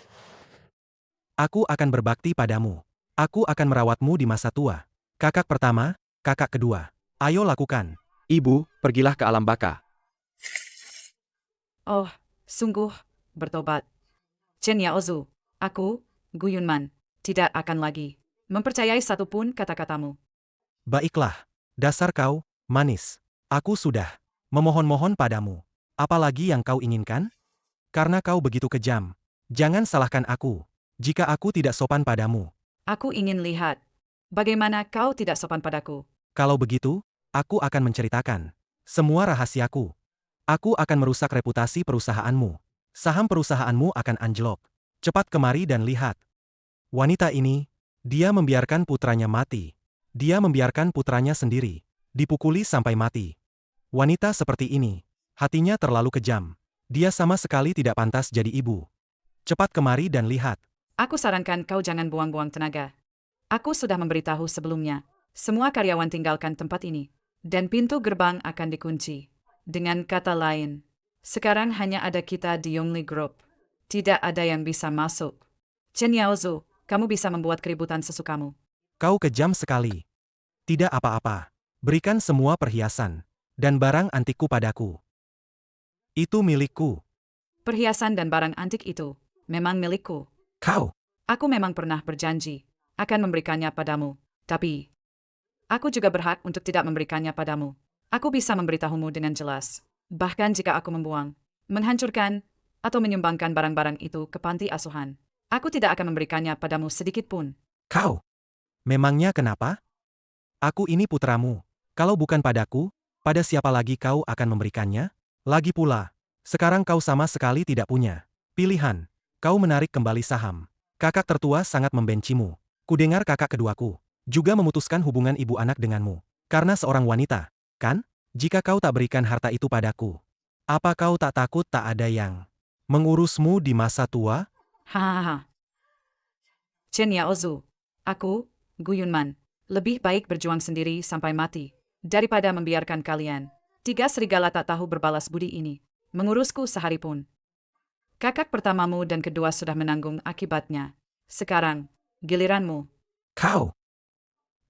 Aku akan berbakti padamu. Aku akan merawatmu di masa tua. Kakak pertama, kakak kedua. Ayo lakukan. Ibu, pergilah ke alam baka. Oh, sungguh, bertobat. Chen Yaozu, aku, Gu Yunman, tidak akan lagi mempercayai satupun kata-katamu. Baiklah, dasar kau, manis. Aku sudah memohon-mohon padamu. Apalagi yang kau inginkan? Karena kau begitu kejam. Jangan salahkan aku jika aku tidak sopan padamu. Aku ingin lihat bagaimana kau tidak sopan padaku. Kalau begitu, aku akan menceritakan semua rahasiaku. Aku akan merusak reputasi perusahaanmu. Saham perusahaanmu akan anjlok. Cepat kemari dan lihat. Wanita ini, dia membiarkan putranya mati. Dia membiarkan putranya sendiri dipukuli sampai mati. Wanita seperti ini, hatinya terlalu kejam. Dia sama sekali tidak pantas jadi ibu. Cepat kemari dan lihat. Aku sarankan kau jangan buang-buang tenaga. Aku sudah memberitahu sebelumnya. Semua karyawan tinggalkan tempat ini. Dan pintu gerbang akan dikunci. Dengan kata lain, sekarang hanya ada kita di Yongli Group. Tidak ada yang bisa masuk. Chen Yaozu, kamu bisa membuat keributan sesukamu. Kau kejam sekali. Tidak apa-apa. Berikan semua perhiasan dan barang antikku padaku. Itu milikku. Perhiasan dan barang antik itu memang milikku. Kau, Aku memang pernah berjanji akan memberikannya padamu. Tapi, aku juga berhak untuk tidak memberikannya padamu. Aku bisa memberitahumu dengan jelas. Bahkan jika aku membuang, menghancurkan, atau menyumbangkan barang-barang itu ke panti asuhan, aku tidak akan memberikannya padamu sedikit pun. kau. Memangnya kenapa? Aku ini putramu. Kalau bukan padaku, pada siapa lagi kau akan memberikannya? Lagi pula, sekarang kau sama sekali tidak punya pilihan. Kau menarik kembali saham. Kakak tertua sangat membencimu. Kudengar kakak keduaku juga memutuskan hubungan ibu anak denganmu. Karena seorang wanita, kan? Jika kau tak berikan harta itu padaku, apa kau tak takut tak ada yang mengurusmu di masa tua? Hahaha. Chen Yaozu, aku, Gu Yunman, lebih baik berjuang sendiri sampai mati, daripada membiarkan kalian, tiga serigala tak tahu berbalas budi ini, mengurusku sehari pun. Kakak pertamamu dan kedua sudah menanggung akibatnya. Sekarang, giliranmu. Kau.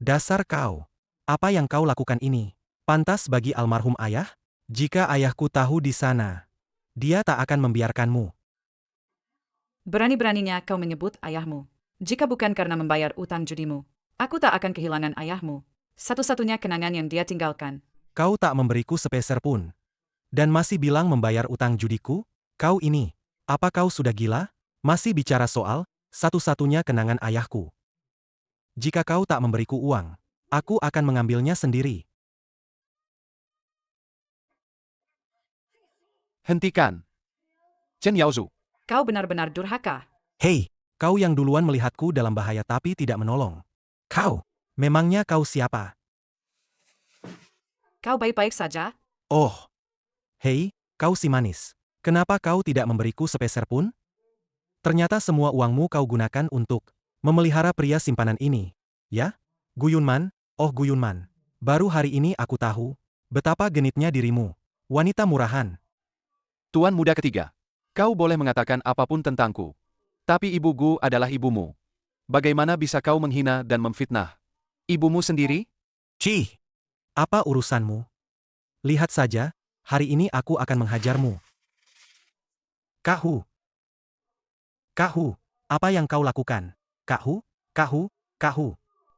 Dasar kau. Apa yang kau lakukan ini pantas bagi almarhum ayah? Jika ayahku tahu di sana, dia tak akan membiarkanmu. Berani-beraninya kau menyebut ayahmu. Jika bukan karena membayar utang judimu, aku tak akan kehilangan ayahmu. Satu-satunya kenangan yang dia tinggalkan. Kau tak memberiku sepeser pun. Dan masih bilang membayar utang judiku? Kau ini, apa kau sudah gila? Masih bicara soal satu-satunya kenangan ayahku. Jika kau tak memberiku uang, aku akan mengambilnya sendiri. Hentikan. Chen Yaozu. Kau benar-benar durhaka. Hei, kau yang duluan melihatku dalam bahaya tapi tidak menolong. Kau, memangnya kau siapa? Kau baik-baik saja? Oh. Hei, kau si manis. Kenapa kau tidak memberiku sepeser pun? Ternyata semua uangmu kau gunakan untuk memelihara pria simpanan ini. Ya? Gu Yunman, oh Gu Yunman. Baru hari ini aku tahu betapa genitnya dirimu. Wanita murahan. Tuan muda ketiga. Kau boleh mengatakan apapun tentangku. Tapi Ibu Gu adalah ibumu. Bagaimana bisa kau menghina dan memfitnah ibumu sendiri? Cih! Apa urusanmu? Lihat saja, hari ini aku akan menghajarmu. Kahu! Kahu! Apa yang kau lakukan? Kahu! Kahu! Kahu!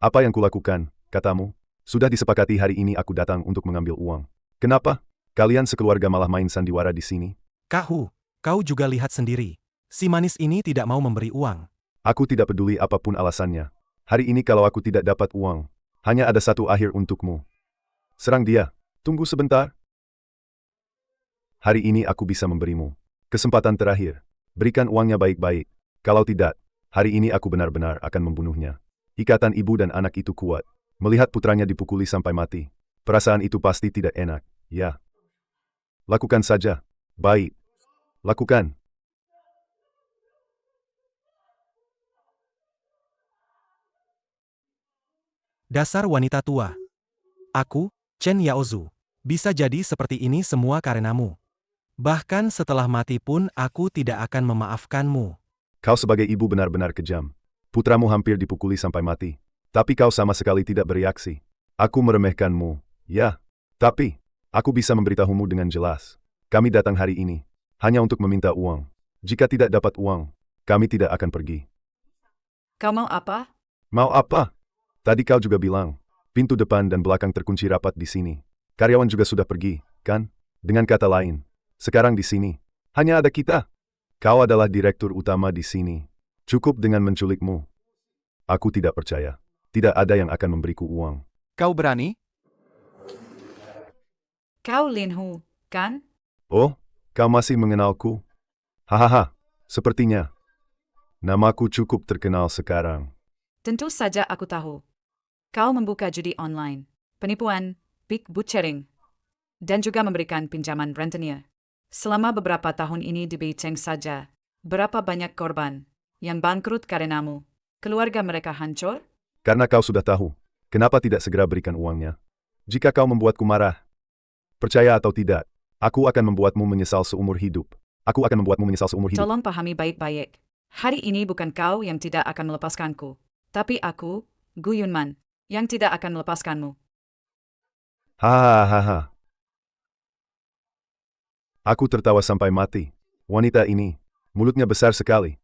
Apa yang kulakukan, katamu? Sudah disepakati hari ini aku datang untuk mengambil uang. Kenapa? Kalian sekeluarga malah main sandiwara di sini. Kau juga lihat sendiri. Si manis ini tidak mau memberi uang. Aku tidak peduli apapun alasannya. Hari ini kalau aku tidak dapat uang, hanya ada satu akhir untukmu. Serang dia. Tunggu sebentar. Hari ini aku bisa memberimu kesempatan terakhir. Berikan uangnya baik-baik. Kalau tidak, hari ini aku benar-benar akan membunuhnya. Ikatan ibu dan anak itu kuat. Melihat putranya dipukuli sampai mati. Perasaan itu pasti tidak enak, ya. Lakukan saja. Baik. Lakukan. Dasar wanita tua. Aku, Chen Yaozu, bisa jadi seperti ini semua karenamu. Bahkan setelah mati pun aku tidak akan memaafkanmu. Kau sebagai ibu benar-benar kejam. Putramu hampir dipukuli sampai mati. Tapi kau sama sekali tidak bereaksi. Aku meremehkanmu, ya. Tapi, aku bisa memberitahumu dengan jelas. Kami datang hari ini hanya untuk meminta uang. Jika tidak dapat uang, kami tidak akan pergi. Kau mau apa? Mau apa? Tadi kau juga bilang, pintu depan dan belakang terkunci rapat di sini. Karyawan juga sudah pergi, kan? Dengan kata lain, sekarang di sini hanya ada kita. Kau adalah direktur utama di sini. Cukup dengan menculikmu. Aku tidak percaya. Tidak ada yang akan memberiku uang. Kau berani? Kau Lin Hu, kan? Oh, kau masih mengenalku? Hahaha, sepertinya. Namaku cukup terkenal sekarang. Tentu saja aku tahu. Kau membuka judi online, penipuan, big butchering, dan juga memberikan pinjaman rentenir. Selama beberapa tahun ini di Beijing saja, berapa banyak korban yang bangkrut karenamu? Keluarga mereka hancur? Karena kau sudah tahu, kenapa tidak segera berikan uangnya? Jika kau membuatku marah, percaya atau tidak, aku akan membuatmu menyesal seumur hidup. Aku akan membuatmu menyesal seumur hidup. Tolong pahami baik-baik. Hari ini bukan kau yang tidak akan melepaskanku, tapi aku, Gu Yunman, yang tidak akan melepaskanmu. Hahaha. Aku tertawa sampai mati. Wanita ini, mulutnya besar sekali.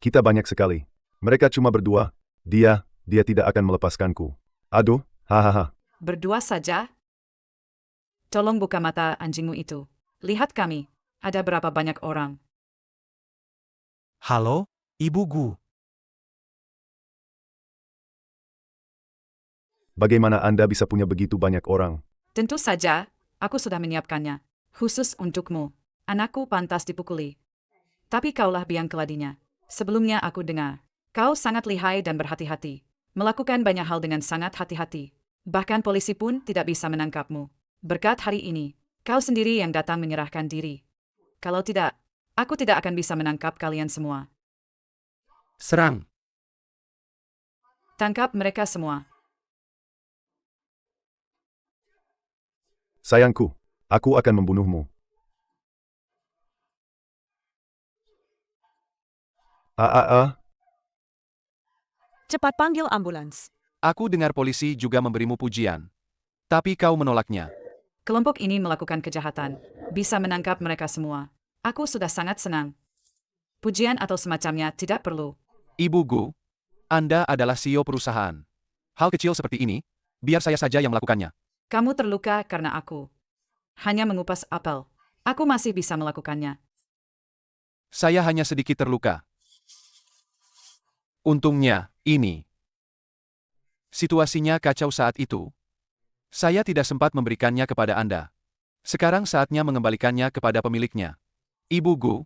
Kita banyak sekali. Mereka cuma berdua. Dia tidak akan melepaskanku. Aduh, hahaha. Berdua saja? Tolong buka mata anjingmu itu. Lihat kami. Ada berapa banyak orang? Halo, Ibu Gu. Bagaimana Anda bisa punya begitu banyak orang? Tentu saja, aku sudah menyiapkannya. Khusus untukmu. Anakku pantas dipukuli. Tapi kaulah biang keladinya. Sebelumnya aku dengar. Kau sangat lihai dan berhati-hati. Melakukan banyak hal dengan sangat hati-hati. Bahkan polisi pun tidak bisa menangkapmu. Berkat hari ini, kau sendiri yang datang menyerahkan diri. Kalau tidak, aku tidak akan bisa menangkap kalian semua. Serang. Tangkap mereka semua. Sayangku, aku akan membunuhmu. Cepat panggil ambulans. Aku dengar polisi juga memberimu pujian. Tapi kau menolaknya. Kelompok ini melakukan kejahatan. Bisa menangkap mereka semua. Aku sudah sangat senang. Pujian atau semacamnya tidak perlu. Ibu Gu, Anda adalah CEO perusahaan. Hal kecil seperti ini, biar saya saja yang melakukannya. Kamu terluka karena aku hanya mengupas apel. Aku masih bisa melakukannya. Saya hanya sedikit terluka. Untungnya, ini. Situasinya kacau saat itu. Saya tidak sempat memberikannya kepada Anda. Sekarang saatnya mengembalikannya kepada pemiliknya. Ibu Gu,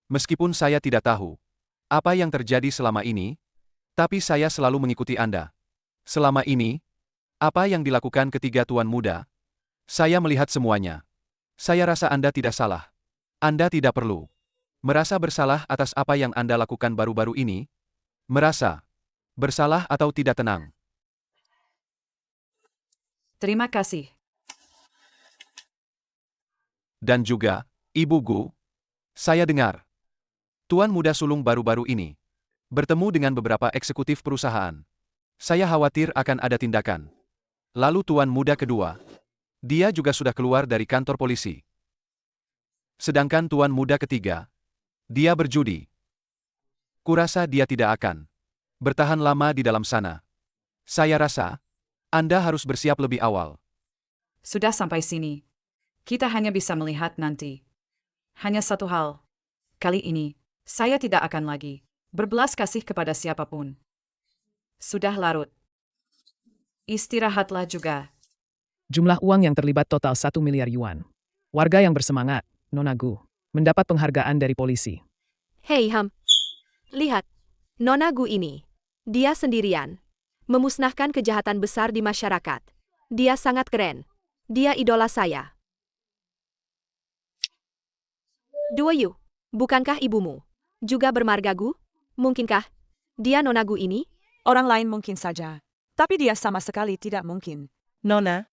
meskipun saya tidak tahu apa yang terjadi selama ini, tapi saya selalu mengikuti Anda. Selama ini, apa yang dilakukan ketiga tuan muda, saya melihat semuanya. Saya rasa Anda tidak salah. Anda tidak perlu merasa bersalah atas apa yang Anda lakukan baru-baru ini. Merasa bersalah atau tidak tenang. Terima kasih. Dan juga, Ibu Gu, saya dengar tuan muda sulung baru-baru ini bertemu dengan beberapa eksekutif perusahaan. Saya khawatir akan ada tindakan. Lalu tuan muda kedua, dia juga sudah keluar dari kantor polisi. Sedangkan tuan muda ketiga, dia berjudi. Kurasa dia tidak akan bertahan lama di dalam sana. Saya rasa Anda harus bersiap lebih awal. Sudah sampai sini. Kita hanya bisa melihat nanti. Hanya satu hal. Kali ini, saya tidak akan lagi berbelas kasih kepada siapapun. Sudah larut. Istirahatlah juga. Jumlah uang yang terlibat total 1 miliar yuan. Warga yang bersemangat, Nona Gu, mendapat penghargaan dari polisi. Hei Ham, lihat, Nona Gu ini. Dia sendirian. Memusnahkan kejahatan besar di masyarakat. Dia sangat keren. Dia idola saya. Duoyu, bukankah ibumu juga bermarga Gu? Mungkinkah dia Nona Gu ini? Orang lain mungkin saja, tapi dia sama sekali tidak mungkin. Nona,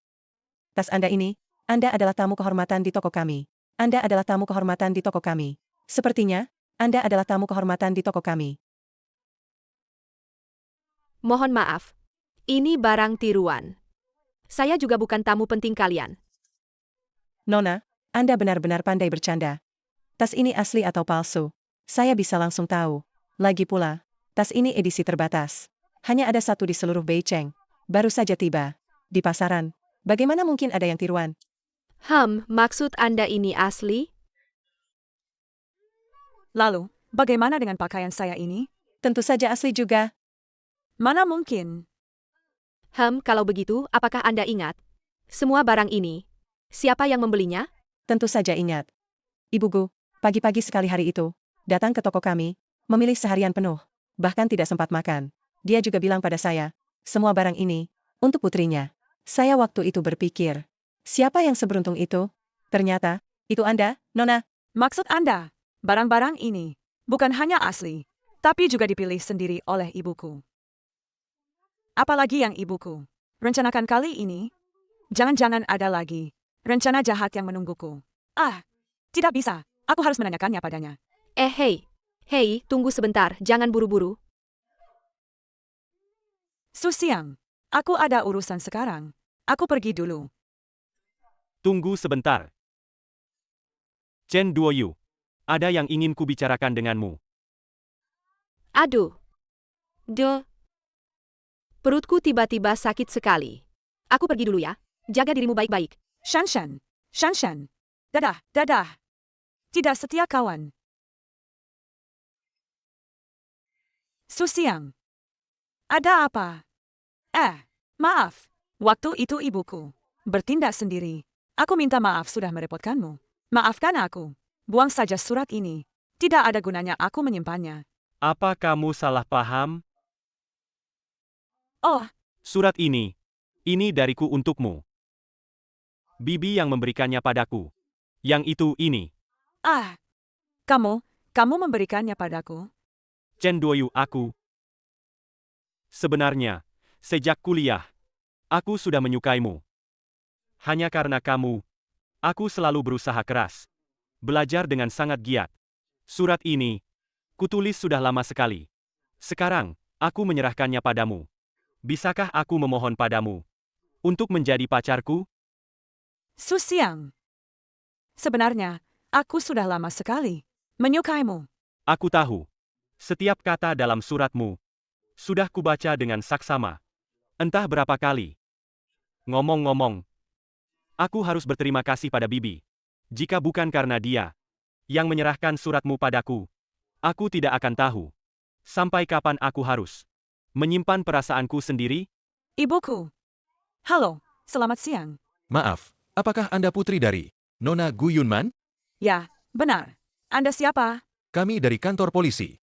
tas Anda ini, Anda adalah tamu kehormatan di toko kami. Anda adalah tamu kehormatan di toko kami. Sepertinya, Anda adalah tamu kehormatan di toko kami. Mohon maaf, ini barang tiruan. Saya juga bukan tamu penting kalian. Nona, Anda benar-benar pandai bercanda. Tas ini asli atau palsu? Saya bisa langsung tahu. Lagi pula, tas ini edisi terbatas. Hanya ada satu di seluruh Beijing. Baru saja tiba. Di pasaran. Bagaimana mungkin ada yang tiruan? Maksud Anda ini asli? Lalu, bagaimana dengan pakaian saya ini? Tentu saja asli juga. Mana mungkin? Kalau begitu, apakah Anda ingat? Semua barang ini, siapa yang membelinya? Tentu saja ingat. Ibu Gu, pagi-pagi sekali hari itu, datang ke toko kami, memilih seharian penuh, bahkan tidak sempat makan. Dia juga bilang pada saya, semua barang ini, untuk putrinya. Saya waktu itu berpikir, siapa yang seberuntung itu? Ternyata, itu Anda, Nona. Maksud Anda, barang-barang ini, bukan hanya asli, tapi juga dipilih sendiri oleh ibuku. Apalagi yang ibuku rencanakan kali ini, jangan-jangan ada lagi rencana jahat yang menungguku. Tidak bisa, aku harus menanyakannya padanya. Hei, tunggu sebentar, jangan buru-buru. Susiang, aku ada urusan sekarang. Aku pergi dulu. Tunggu sebentar. Chen Duoyu, ada yang ingin kubicarakan denganmu. Aduh. Perutku tiba-tiba sakit sekali. Aku pergi dulu ya. Jaga dirimu baik-baik. Shanshan. Dadah. Tidak setia kawan. Susiang. Ada apa? Maaf. Waktu itu ibuku bertindak sendiri. Aku minta maaf sudah merepotkanmu. Maafkan aku. Buang saja surat ini. Tidak ada gunanya aku menyimpannya. Apa kamu salah paham? Oh, Surat ini dariku untukmu. Bibi yang memberikannya padaku. Yang itu ini. kamu memberikannya padaku? Chen Duoyu, aku. Sebenarnya, sejak kuliah, aku sudah menyukaimu. Hanya karena kamu, aku selalu berusaha keras. Belajar dengan sangat giat. Surat ini, kutulis sudah lama sekali. Sekarang, aku menyerahkannya padamu. Bisakah aku memohon padamu untuk menjadi pacarku? Susiang. Sebenarnya, aku sudah lama sekali menyukaimu. Aku tahu. Setiap kata dalam suratmu sudah kubaca dengan saksama. Entah berapa kali. Ngomong-ngomong, aku harus berterima kasih pada Bibi. Jika bukan karena dia yang menyerahkan suratmu padaku, aku tidak akan tahu sampai kapan aku harus menyimpan perasaanku sendiri. Ibuku. Halo, selamat siang. Maaf, apakah Anda putri dari Nona Gu Yunman? Ya, benar. Anda siapa? Kami dari kantor polisi.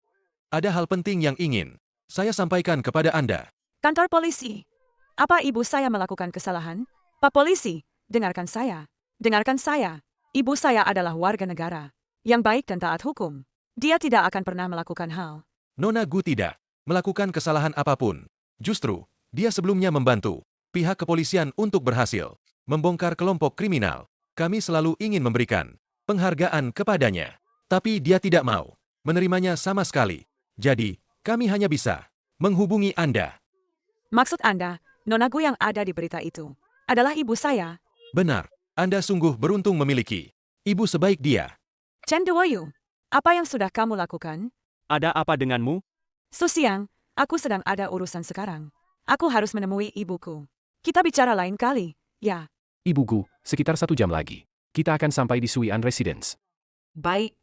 Ada hal penting yang ingin saya sampaikan kepada Anda. Kantor polisi. Apa ibu saya melakukan kesalahan? Pak polisi, dengarkan saya. Dengarkan saya. Ibu saya adalah warga negara yang baik dan taat hukum. Dia tidak akan pernah melakukan hal. Nona Gu tidak melakukan kesalahan apapun. Justru, dia sebelumnya membantu pihak kepolisian untuk berhasil membongkar kelompok kriminal. Kami selalu ingin memberikan penghargaan kepadanya. Tapi dia tidak mau menerimanya sama sekali. Jadi, kami hanya bisa menghubungi Anda. Maksud Anda, Nona Gu yang ada di berita itu adalah ibu saya? Benar, Anda sungguh beruntung memiliki ibu sebaik dia. Chen Duoyu, apa yang sudah kamu lakukan? Ada apa denganmu? Susiang, aku sedang ada urusan sekarang. Aku harus menemui ibuku. Kita bicara lain kali, ya. Ibu Gu, sekitar 1 jam lagi. Kita akan sampai di Suian Residence. Baik,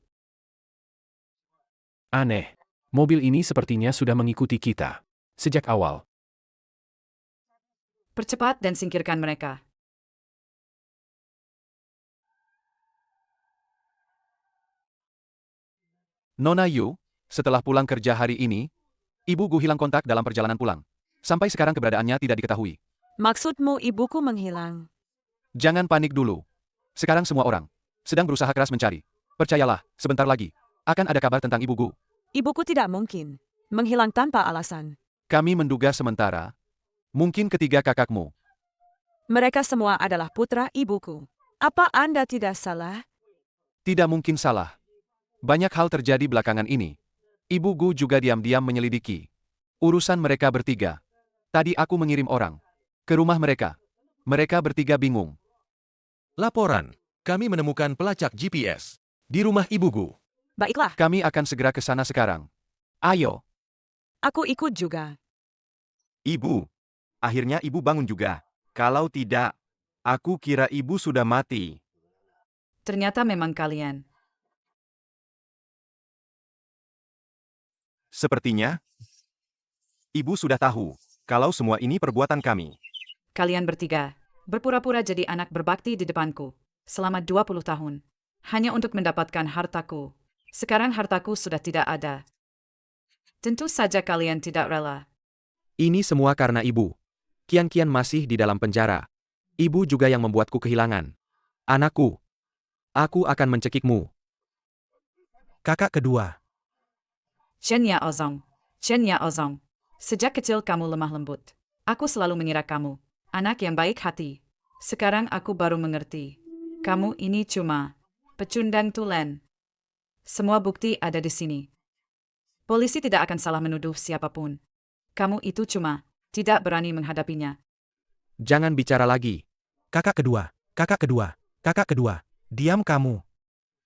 Aneh. Mobil ini sepertinya sudah mengikuti kita. Sejak awal. percepat dan singkirkan mereka. Nona Yu, setelah pulang kerja hari ini, Ibu Gu hilang kontak dalam perjalanan pulang. Sampai sekarang keberadaannya tidak diketahui. Maksudmu ibuku menghilang? Jangan panik dulu. Sekarang semua orang sedang berusaha keras mencari. Percayalah, sebentar lagi akan ada kabar tentang Ibu Gu. Ibuku tidak mungkin menghilang tanpa alasan. Kami menduga sementara, mungkin ketiga kakakmu. Mereka semua adalah putra ibuku. Apa Anda tidak salah? Tidak mungkin salah. Banyak hal terjadi belakangan ini. Ibu Gu juga diam-diam menyelidiki urusan mereka bertiga. Tadi aku mengirim orang ke rumah mereka. Mereka bertiga bingung. Laporan. Kami menemukan pelacak GPS di rumah Ibu Gu. Baiklah, Kami akan segera ke sana sekarang. Ayo. aku ikut juga. Ibu, akhirnya ibu bangun juga. Kalau tidak, aku kira ibu sudah mati. Ternyata memang kalian. Sepertinya, ibu sudah tahu kalau semua ini perbuatan kami. Kalian bertiga berpura-pura jadi anak berbakti di depanku selama 20 tahun. Hanya untuk mendapatkan hartaku. Sekarang hartaku sudah tidak ada. Tentu saja kalian tidak rela. Ini semua karena ibu. Kian-kian masih di dalam penjara. Ibu juga yang membuatku kehilangan anakku. Aku akan mencekikmu. Kakak kedua. Chen Ya Ozong. Chen Ya Ozong. Sejak kecil kamu lemah lembut. Aku selalu mengira kamu anak yang baik hati. Sekarang aku baru mengerti. Kamu ini cuma pecundang tulen. Semua bukti ada di sini. Polisi tidak akan salah menuduh siapapun. Kamu itu cuma tidak berani menghadapinya. Jangan bicara lagi. Kakak kedua. Kakak kedua. Kakak kedua. Diam kamu.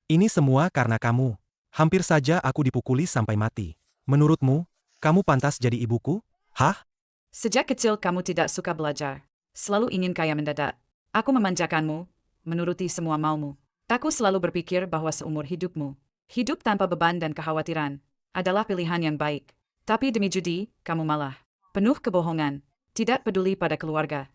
Ini semua karena kamu. Hampir saja aku dipukuli sampai mati. Menurutmu, kamu pantas jadi ibuku? Hah? Sejak kecil kamu tidak suka belajar. Selalu ingin kaya mendadak. Aku memanjakanmu, menuruti semua maumu. Aku selalu berpikir bahwa seumur hidupmu, hidup tanpa beban dan kekhawatiran, adalah pilihan yang baik. Tapi demi judi, kamu malah penuh kebohongan, tidak peduli pada keluarga.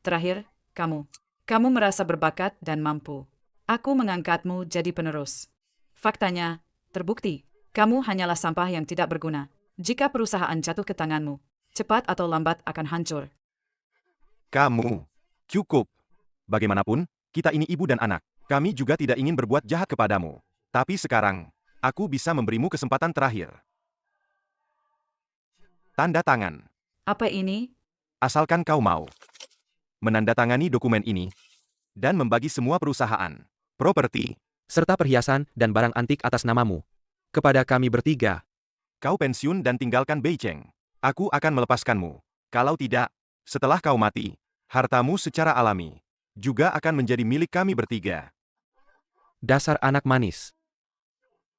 Terakhir, kamu merasa berbakat dan mampu. Aku mengangkatmu jadi penerus. Faktanya, terbukti, kamu hanyalah sampah yang tidak berguna. Jika perusahaan jatuh ke tanganmu, cepat atau lambat akan hancur. Kamu. Cukup. Bagaimanapun, kita ini ibu dan anak. Kami juga tidak ingin berbuat jahat kepadamu. Tapi sekarang, aku bisa memberimu kesempatan terakhir. Tanda tangan. Apa ini? Asalkan kau mau menandatangani dokumen ini dan membagi semua perusahaan, properti, serta perhiasan dan barang antik atas namamu. Kepada kami bertiga. Kau pensiun dan tinggalkan Beijing. Aku akan melepaskanmu. Kalau tidak, setelah kau mati, hartamu secara alami juga akan menjadi milik kami bertiga. Dasar anak manis.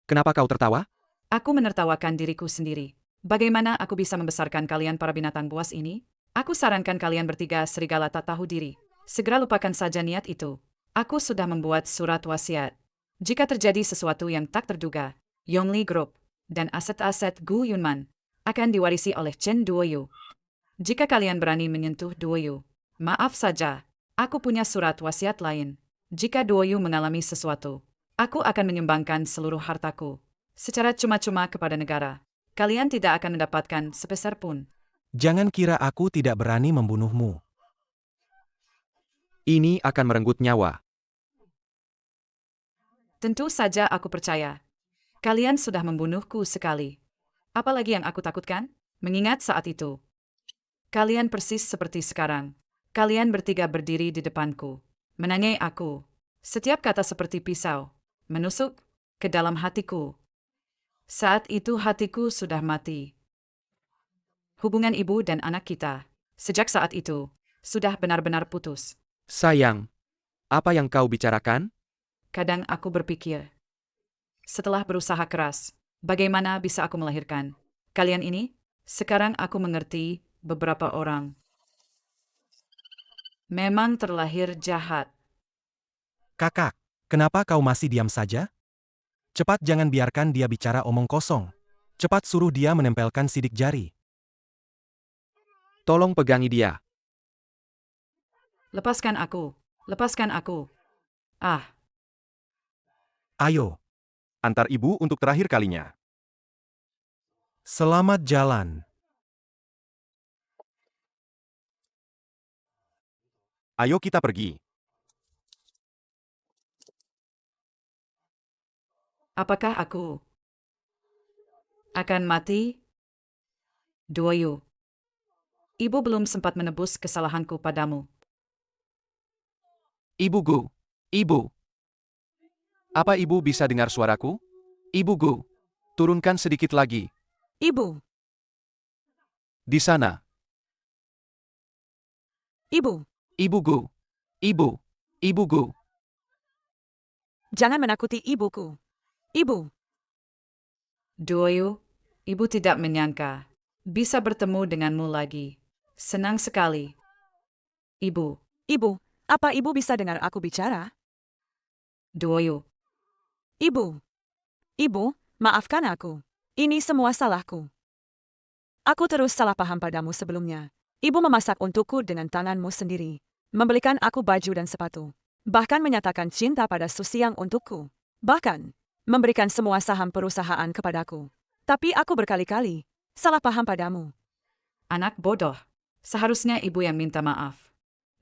Kenapa kau tertawa? Aku menertawakan diriku sendiri. Bagaimana aku bisa membesarkan kalian para binatang buas ini? Aku sarankan kalian bertiga serigala tak tahu diri. Segera lupakan saja niat itu. Aku sudah membuat surat wasiat. Jika terjadi sesuatu yang tak terduga, Yongli Group dan aset-aset Gu Yunman akan diwarisi oleh Chen Duoyu. Jika kalian berani menyentuh Duoyu, maaf saja, aku punya surat wasiat lain. Jika Duoyu mengalami sesuatu, aku akan menyumbangkan seluruh hartaku secara cuma-cuma kepada negara. Kalian tidak akan mendapatkan sepeser pun. Jangan kira aku tidak berani membunuhmu. Ini akan merenggut nyawa. Tentu saja aku percaya. Kalian sudah membunuhku sekali. Apalagi yang aku takutkan? Mengingat saat itu, kalian persis seperti sekarang. Kalian bertiga berdiri di depanku, menanyai aku. Setiap kata seperti pisau, menusuk ke dalam hatiku. Saat itu hatiku sudah mati. Hubungan ibu dan anak kita, sejak saat itu, sudah benar-benar putus. Sayang, apa yang kau bicarakan? Kadang aku berpikir, setelah berusaha keras, bagaimana bisa aku melahirkan kalian ini? Sekarang aku mengerti beberapa orang memang terlahir jahat. Kakak, kenapa kau masih diam saja? Cepat jangan biarkan dia bicara omong kosong. Cepat suruh dia menempelkan sidik jari. Tolong pegangi dia. Lepaskan aku. Lepaskan aku. Ah, Ayo, Antar ibu untuk terakhir kalinya. selamat jalan. Ayo kita pergi. apakah aku akan mati? Duoyu. Ibu belum sempat menebus kesalahanku padamu. Ibu Gu. Ibu. Apa ibu bisa dengar suaraku? Ibu Gu. Turunkan sedikit lagi. Ibu, Di sana. ibu, Ibu Gu. Ibu. Ibu Gu. jangan menakuti ibuku. Ibu, Duoyu, ibu tidak menyangka bisa bertemu denganmu lagi. Senang sekali. Ibu. ibu, apa ibu bisa dengar aku bicara? Duoyu. Ibu, ibu, maafkan aku. Ini semua salahku. Aku terus salah paham padamu sebelumnya. Ibu memasak untukku dengan tanganmu sendiri. Membelikan aku baju dan sepatu. Bahkan menyatakan cinta pada Susiang untukku. Bahkan, memberikan semua saham perusahaan kepadaku. Tapi aku berkali-kali salah paham padamu. Anak bodoh. Seharusnya ibu yang minta maaf.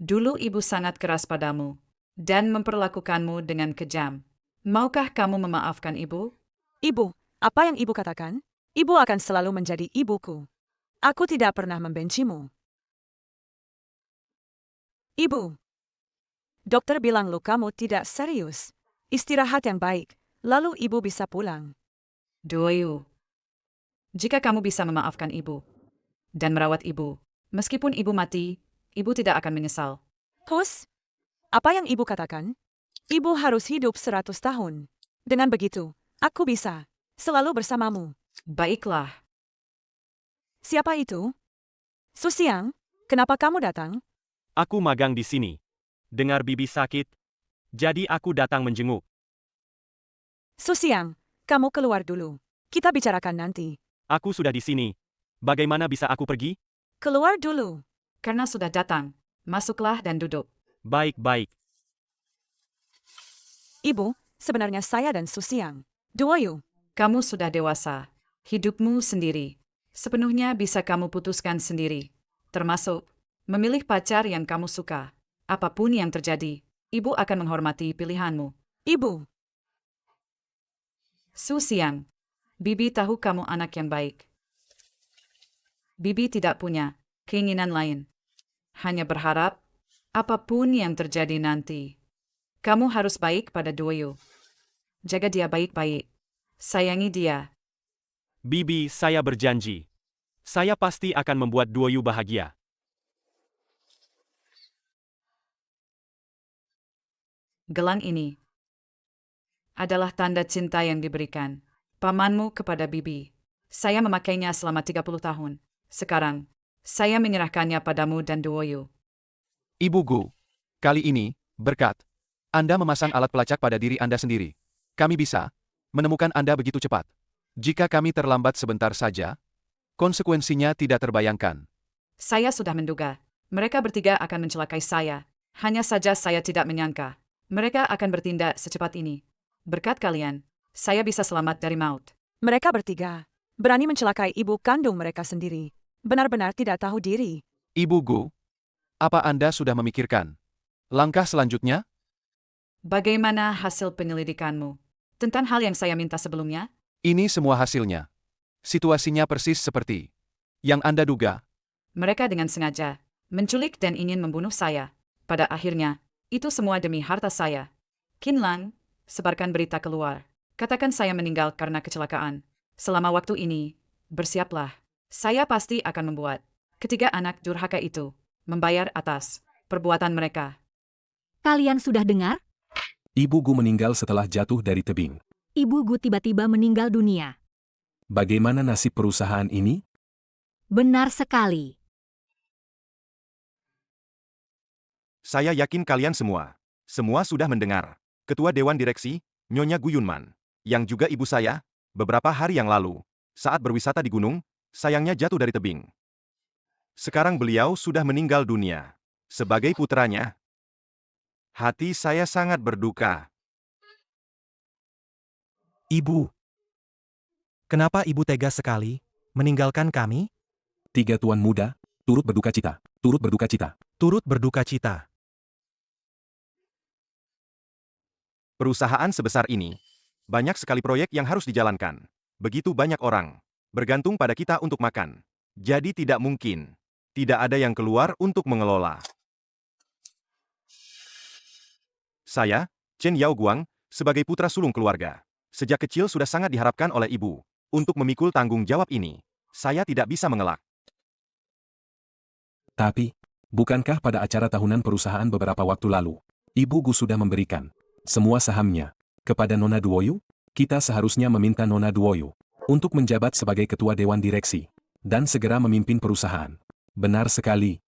Dulu ibu sangat keras padamu dan memperlakukanmu dengan kejam. Maukah kamu memaafkan ibu? Ibu, apa yang ibu katakan? Ibu akan selalu menjadi ibuku. Aku tidak pernah membencimu. Ibu. Dokter bilang lukamu tidak serius. Istirahat yang baik, lalu ibu bisa pulang. Duoyu. Jika kamu bisa memaafkan ibu dan merawat ibu, meskipun ibu mati, ibu tidak akan menyesal. Hus, apa yang ibu katakan? Ibu harus hidup 100 tahun. Dengan begitu, aku bisa selalu bersamamu. Baiklah. Siapa itu? Susiang, kenapa kamu datang? Aku magang di sini. Dengar bibi sakit, jadi aku datang menjenguk. Susiang, kamu keluar dulu. Kita bicarakan nanti. Aku sudah di sini. Bagaimana bisa aku pergi? Keluar dulu. Karena sudah datang, masuklah dan duduk. Baik-baik. Ibu, sebenarnya saya dan Susiang. Duoyu. Kamu sudah dewasa. Hidupmu sendiri. Sepenuhnya bisa kamu putuskan sendiri. Termasuk memilih pacar yang kamu suka. Apapun yang terjadi, ibu akan menghormati pilihanmu. Ibu. Susiang, bibi tahu kamu anak yang baik. Bibi tidak punya keinginan lain. Hanya berharap, apapun yang terjadi nanti, kamu harus baik pada Duoyu. Jaga dia baik-baik. Sayangi dia. Bibi, saya berjanji. Saya pasti akan membuat Duoyu bahagia. Gelang ini adalah tanda cinta yang diberikan pamanmu kepada bibi. Saya memakainya selama 30 tahun. Sekarang, saya menyerahkannya padamu dan Duoyu. Ibu Gu. Kali ini, berkat Anda memasang alat pelacak pada diri Anda sendiri. Kami bisa menemukan Anda begitu cepat. Jika kami terlambat sebentar saja, konsekuensinya tidak terbayangkan. Saya sudah menduga. Mereka bertiga akan mencelakai saya. Hanya saja saya tidak menyangka. Mereka akan bertindak secepat ini. Berkat kalian, saya bisa selamat dari maut. Mereka bertiga berani mencelakai ibu kandung mereka sendiri. Benar-benar tidak tahu diri. Ibu Gu. Apa Anda sudah memikirkan langkah selanjutnya? Bagaimana hasil penyelidikanmu tentang hal yang saya minta sebelumnya? Ini semua hasilnya. Situasinya persis seperti yang Anda duga. Mereka dengan sengaja menculik dan ingin membunuh saya. Pada akhirnya, itu semua demi harta saya. Kinlang, sebarkan berita keluar. Katakan saya meninggal karena kecelakaan. Selama waktu ini, bersiaplah. Saya pasti akan membuat ketiga anak durhaka itu membayar atas perbuatan mereka. Kalian sudah dengar? Ibu Gu meninggal setelah jatuh dari tebing. Ibu Gu tiba-tiba meninggal dunia. Bagaimana nasib perusahaan ini? Benar sekali. Saya yakin kalian semua sudah mendengar. Ketua Dewan Direksi, Nyonya Gu Yunman, yang juga ibu saya, beberapa hari yang lalu, saat berwisata di gunung, sayangnya jatuh dari tebing. Sekarang beliau sudah meninggal dunia. Sebagai putranya, hati saya sangat berduka. Ibu. Kenapa ibu tega sekali meninggalkan kami? 3 tuan muda, turut berduka cita, turut berduka cita. Turut berduka cita. Perusahaan sebesar ini, banyak sekali proyek yang harus dijalankan. Begitu banyak orang bergantung pada kita untuk makan. Jadi tidak mungkin tidak ada yang keluar untuk mengelola. Saya, Chen Yaoguang, sebagai putra sulung keluarga, sejak kecil sudah sangat diharapkan oleh ibu untuk memikul tanggung jawab ini. Saya tidak bisa mengelak. Tapi, bukankah pada acara tahunan perusahaan beberapa waktu lalu, Ibu Gu sudah memberikan semua sahamnya kepada Nona Duoyu? Kita seharusnya meminta Nona Duoyu untuk menjabat sebagai ketua dewan direksi dan segera memimpin perusahaan. Benar sekali.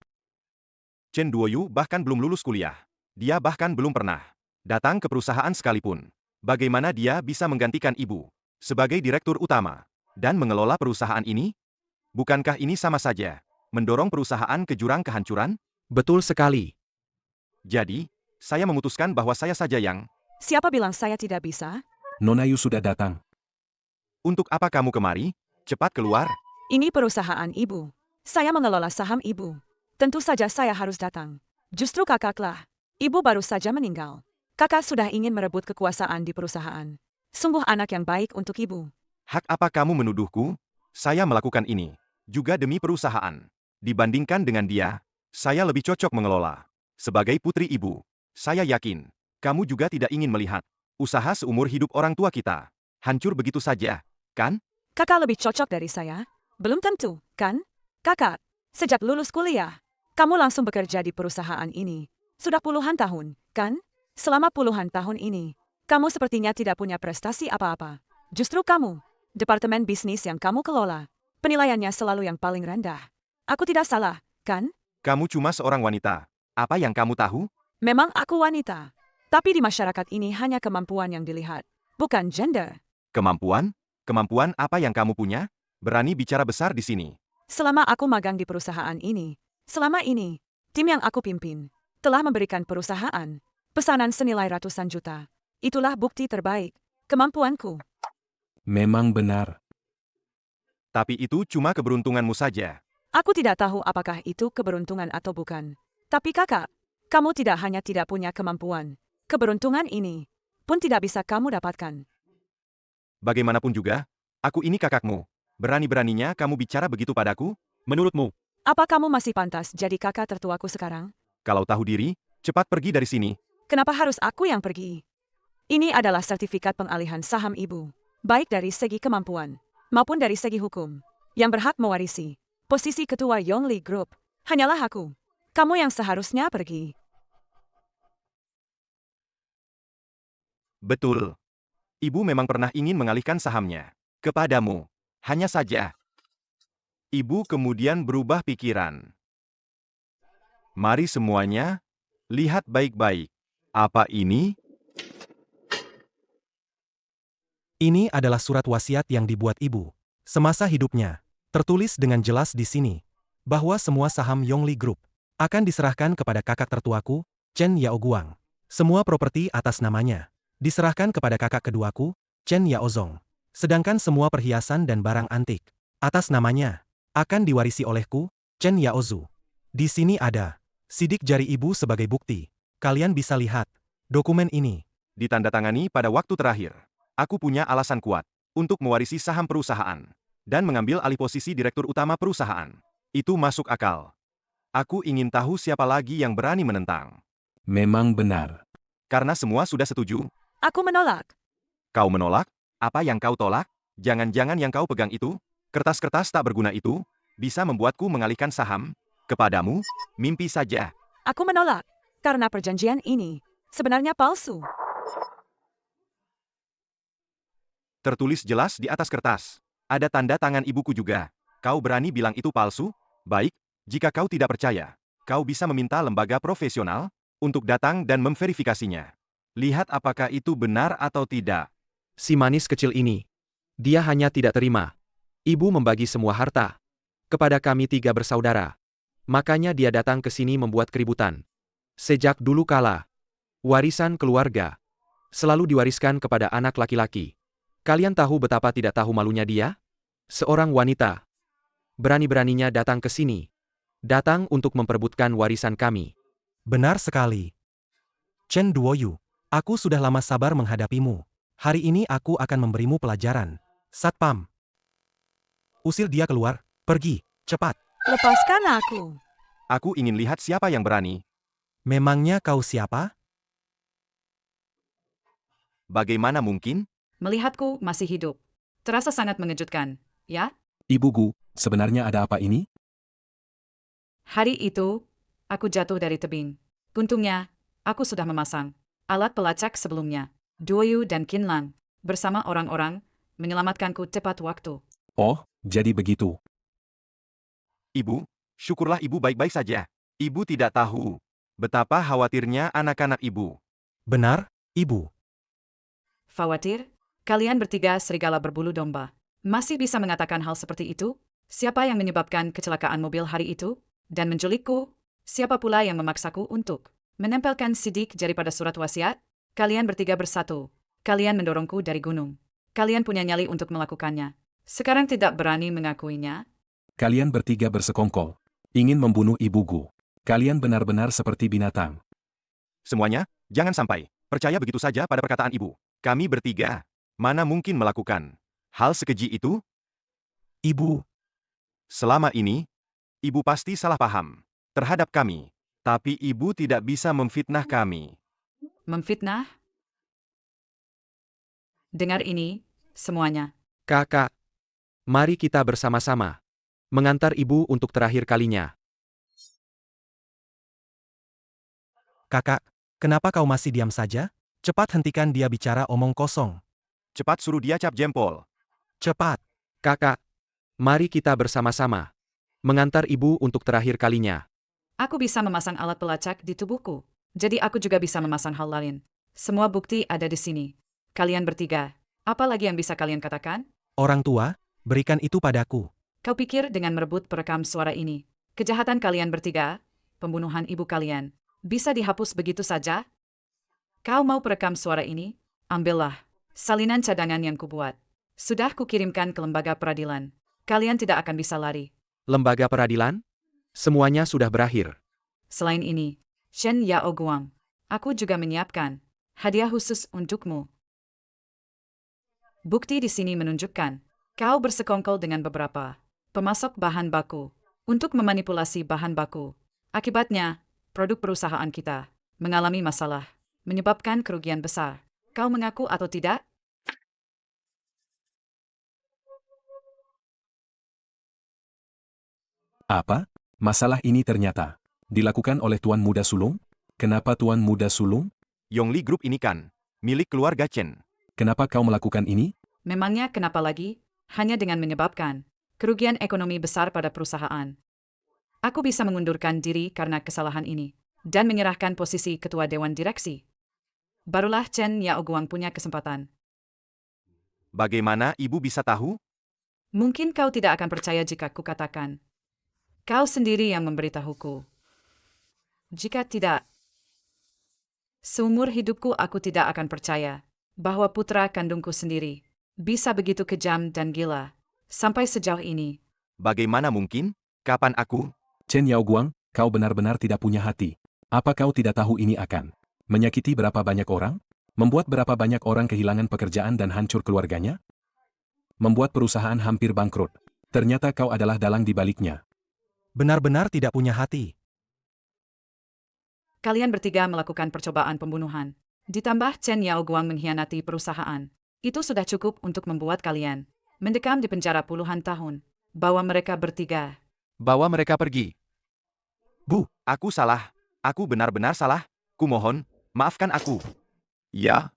Chen Duoyu bahkan belum lulus kuliah. Dia bahkan belum pernah datang ke perusahaan sekalipun. Bagaimana dia bisa menggantikan ibu sebagai direktur utama dan mengelola perusahaan ini? Bukankah ini sama saja mendorong perusahaan ke jurang kehancuran? Betul sekali. Jadi, saya memutuskan bahwa saya saja yang... Siapa bilang saya tidak bisa? Nona Yu sudah datang. Untuk apa kamu kemari? Cepat keluar. Ini perusahaan ibu. Saya mengelola saham ibu. Tentu saja saya harus datang. Justru kakaklah. Ibu baru saja meninggal. Kakak sudah ingin merebut kekuasaan di perusahaan. Sungguh anak yang baik untuk ibu. Hak apa kamu menuduhku? Saya melakukan ini juga demi perusahaan. Dibandingkan dengan dia, saya lebih cocok mengelola. Sebagai putri ibu, saya yakin kamu juga tidak ingin melihat usaha seumur hidup orang tua kita hancur begitu saja, kan? Kakak lebih cocok dari saya? Belum tentu, kan? Kakak, sejak lulus kuliah, kamu langsung bekerja di perusahaan ini. Sudah puluhan tahun, kan? Selama puluhan tahun ini, kamu sepertinya tidak punya prestasi apa-apa. Justru kamu, departemen bisnis yang kamu kelola, penilaiannya selalu yang paling rendah. Aku tidak salah, kan? Kamu cuma seorang wanita. Apa yang kamu tahu? Memang aku wanita. Tapi di masyarakat ini hanya kemampuan yang dilihat, bukan gender. Kemampuan? Kemampuan apa yang kamu punya? Berani bicara besar di sini. Selama aku magang di perusahaan ini, selama ini, tim yang aku pimpin telah memberikan perusahaan pesanan senilai ratusan juta. Itulah bukti terbaik kemampuanku. Memang benar. Tapi itu cuma keberuntunganmu saja. Aku tidak tahu apakah itu keberuntungan atau bukan. Tapi kakak, kamu tidak hanya tidak punya kemampuan. Keberuntungan ini pun tidak bisa kamu dapatkan. Bagaimanapun juga, aku ini kakakmu. Berani-beraninya kamu bicara begitu padaku? Menurutmu? Apa kamu masih pantas jadi kakak tertuaku sekarang? Kalau tahu diri, cepat pergi dari sini. Kenapa harus aku yang pergi? Ini adalah sertifikat pengalihan saham ibu. Baik dari segi kemampuan, maupun dari segi hukum. Yang berhak mewarisi posisi ketua Yongli Group hanyalah aku. Kamu yang seharusnya pergi. Betul. Ibu memang pernah ingin mengalihkan sahamnya kepadamu. Hanya saja, ibu kemudian berubah pikiran. Mari semuanya, lihat baik-baik. Apa ini? Ini adalah surat wasiat yang dibuat ibu semasa hidupnya. Tertulis dengan jelas di sini bahwa semua saham Yongli Group akan diserahkan kepada kakak tertuaku, Chen Yaoguang. Semua properti atas namanya diserahkan kepada kakak keduaku, Chen Yaozong. Sedangkan semua perhiasan dan barang antik atas namanya akan diwarisi olehku, Chen Yaozu. Di sini ada sidik jari ibu sebagai bukti. Kalian bisa lihat dokumen ini. Ditandatangani pada waktu terakhir. Aku punya alasan kuat untuk mewarisi saham perusahaan dan mengambil alih posisi direktur utama perusahaan. Itu masuk akal. Aku ingin tahu siapa lagi yang berani menentang. Memang benar. Karena semua sudah setuju. Aku menolak. Kau menolak? Apa yang kau tolak? Jangan-jangan yang kau pegang itu, kertas-kertas tak berguna itu, bisa membuatku mengalihkan saham kepadamu? Mimpi saja. Aku menolak. Karena perjanjian ini sebenarnya palsu. Tertulis jelas di atas kertas. Ada tanda tangan ibuku juga. Kau berani bilang itu palsu? Baik, jika kau tidak percaya, kau bisa meminta lembaga profesional untuk datang dan memverifikasinya. Lihat apakah itu benar atau tidak. Si manis kecil ini. Dia hanya tidak terima. Ibu membagi semua harta kepada kami 3 bersaudara. Makanya dia datang ke sini membuat keributan. Sejak dulu kala, warisan keluarga selalu diwariskan kepada anak laki-laki. Kalian tahu betapa tidak tahu malunya dia? Seorang wanita berani-beraninya datang ke sini. Datang untuk memperebutkan warisan kami. Benar sekali. Chen Duoyu, aku sudah lama sabar menghadapimu. Hari ini aku akan memberimu pelajaran. Satpam. Usir dia keluar. Pergi. Cepat. Lepaskan aku. Aku ingin lihat siapa yang berani. Memangnya kau siapa? Bagaimana mungkin? Melihatku masih hidup. Terasa sangat mengejutkan, ya? Ibu Gu, sebenarnya ada apa ini? Hari itu, aku jatuh dari tebing. Untungnya, aku sudah memasang alat pelacak sebelumnya. Duoyu dan Qinlan, bersama orang-orang, menyelamatkanku tepat waktu. Oh, jadi begitu. Ibu, syukurlah ibu baik-baik saja. Ibu tidak tahu betapa khawatirnya anak-anak ibu. Benar, Ibu. Khawatir? Kalian bertiga serigala berbulu domba. Masih bisa mengatakan hal seperti itu? Siapa yang menyebabkan kecelakaan mobil hari itu? Dan menculikku? Siapa pula yang memaksaku untuk menempelkan sidik jari pada surat wasiat? Kalian bertiga bersatu. Kalian mendorongku dari gunung. Kalian punya nyali untuk melakukannya. Sekarang tidak berani mengakuinya? Kalian bertiga bersekongkol. Ingin membunuh Ibu Gu. Kalian benar-benar seperti binatang. Semuanya, jangan sampai percaya begitu saja pada perkataan ibu. Kami bertiga, mana mungkin melakukan hal sekeji itu? Ibu. Selama ini, ibu pasti salah paham terhadap kami. Tapi ibu tidak bisa memfitnah kami. Memfitnah? Dengar ini, semuanya. Kakak, mari kita bersama-sama mengantar ibu untuk terakhir kalinya. Kakak, kenapa kau masih diam saja? Cepat hentikan dia bicara omong kosong. Cepat suruh dia cap jempol. Cepat. Kakak, mari kita bersama-sama mengantar ibu untuk terakhir kalinya. Aku bisa memasang alat pelacak di tubuhku. Jadi aku juga bisa memasang hal lain. Semua bukti ada di sini. Kalian bertiga. Apa lagi yang bisa kalian katakan? Orang tua, berikan itu padaku. Kau pikir dengan merebut perekam suara ini, kejahatan kalian bertiga, pembunuhan ibu kalian, bisa dihapus begitu saja? Kau mau perekam suara ini? Ambillah. Salinan cadangan yang kubuat. Sudah kukirimkan ke lembaga peradilan. Kalian tidak akan bisa lari. Lembaga peradilan? Semuanya sudah berakhir. Selain ini, Shen Yao Guang, aku juga menyiapkan hadiah khusus untukmu. Bukti di sini menunjukkan kau bersekongkol dengan beberapa pemasok bahan baku untuk memanipulasi bahan baku. Akibatnya, produk perusahaan kita mengalami masalah, menyebabkan kerugian besar. Kau mengaku atau tidak? Apa? Masalah ini ternyata dilakukan oleh Tuan Muda Sulung? Kenapa Tuan Muda Sulung? Yongli Group ini kan milik keluarga Chen. Kenapa kau melakukan ini? Memangnya kenapa lagi? Hanya dengan menyebabkan kerugian ekonomi besar pada perusahaan. Aku bisa mengundurkan diri karena kesalahan ini dan menyerahkan posisi ketua dewan direksi. Barulah Chen Yao Guang punya kesempatan. Bagaimana ibu bisa tahu? Mungkin kau tidak akan percaya jika kukatakan. Kau sendiri yang memberitahuku. Jika tidak, seumur hidupku aku tidak akan percaya bahwa putra kandungku sendiri bisa begitu kejam dan gila sampai sejauh ini. Bagaimana mungkin? Kapan aku? Chen Yao Guang, kau benar-benar tidak punya hati. Apa kau tidak tahu ini akan menyakiti berapa banyak orang? Membuat berapa banyak orang kehilangan pekerjaan dan hancur keluarganya? Membuat perusahaan hampir bangkrut. Ternyata kau adalah dalang di baliknya. Benar-benar tidak punya hati. Kalian bertiga melakukan percobaan pembunuhan. Ditambah Chen Yao Guang mengkhianati perusahaan. Itu sudah cukup untuk membuat kalian mendekam di penjara puluhan tahun. Bawa mereka bertiga. Bawa mereka pergi. Bu, aku salah. Aku benar-benar salah. Kumohon, maafkan aku. Ya.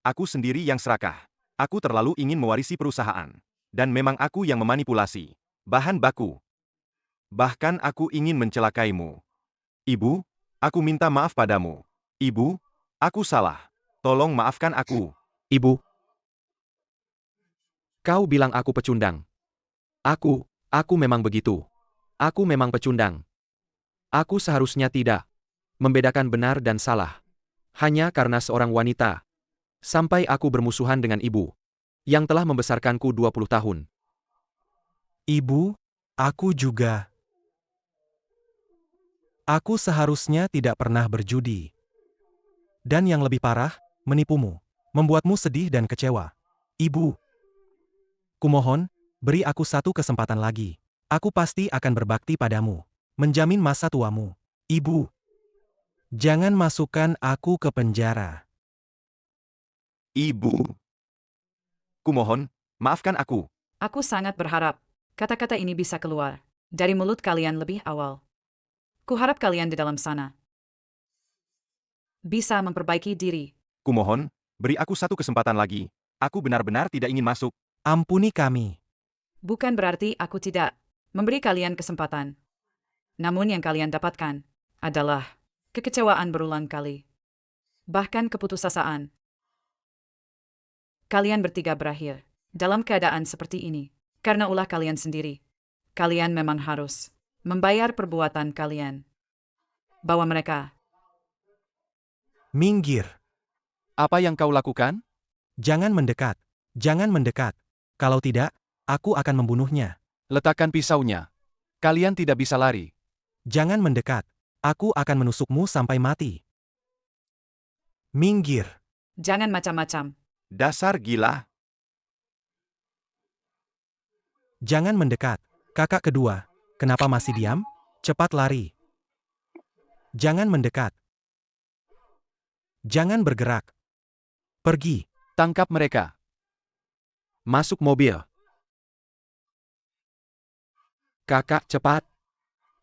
Aku sendiri yang serakah. Aku terlalu ingin mewarisi perusahaan. Dan memang aku yang memanipulasi bahan baku. Bahkan aku ingin mencelakaimu. Ibu, aku minta maaf padamu. Ibu, Aku salah. Tolong maafkan aku. Ibu. Kau bilang aku pecundang. Aku memang begitu. Aku memang pecundang. Aku seharusnya tidak membedakan benar dan salah. Hanya karena seorang wanita. Sampai aku bermusuhan dengan ibu. Yang telah membesarkanku 20 tahun. Ibu, aku juga. Aku seharusnya tidak pernah berjudi. Dan yang lebih parah, menipumu. Membuatmu sedih dan kecewa. Ibu. Kumohon, beri aku satu kesempatan lagi. Aku pasti akan berbakti padamu. Menjamin masa tuamu. Ibu. Jangan masukkan aku ke penjara. Ibu. Kumohon, maafkan aku. Aku sangat berharap kata-kata ini bisa keluar dari mulut kalian lebih awal. Kuharap kalian di dalam sana bisa memperbaiki diri. Kumohon, beri aku satu kesempatan lagi. Aku benar-benar tidak ingin masuk. Ampuni kami. Bukan berarti aku tidak memberi kalian kesempatan. Namun yang kalian dapatkan adalah kekecewaan berulang kali. Bahkan keputusasaan. Kalian bertiga berakhir dalam keadaan seperti ini. Karena ulah kalian sendiri. Kalian memang harus membayar perbuatan kalian. Bawa mereka. Minggir. Apa yang kau lakukan? Jangan mendekat. Jangan mendekat. Kalau tidak, aku akan membunuhnya. Letakkan pisaunya. Kalian tidak bisa lari. Jangan mendekat. Aku akan menusukmu sampai mati. Minggir. Jangan macam-macam. Dasar gila. Jangan mendekat. Kakak kedua, kenapa masih diam? Cepat lari. Jangan mendekat. Jangan bergerak. Pergi. Tangkap mereka. Masuk mobil. Kakak, cepat.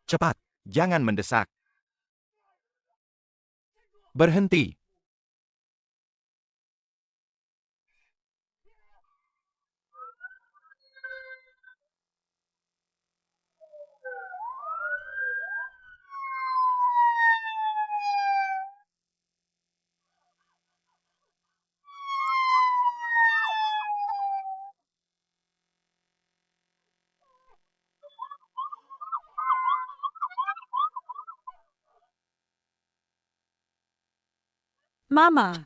Cepat. Jangan mendesak. Berhenti. Mama,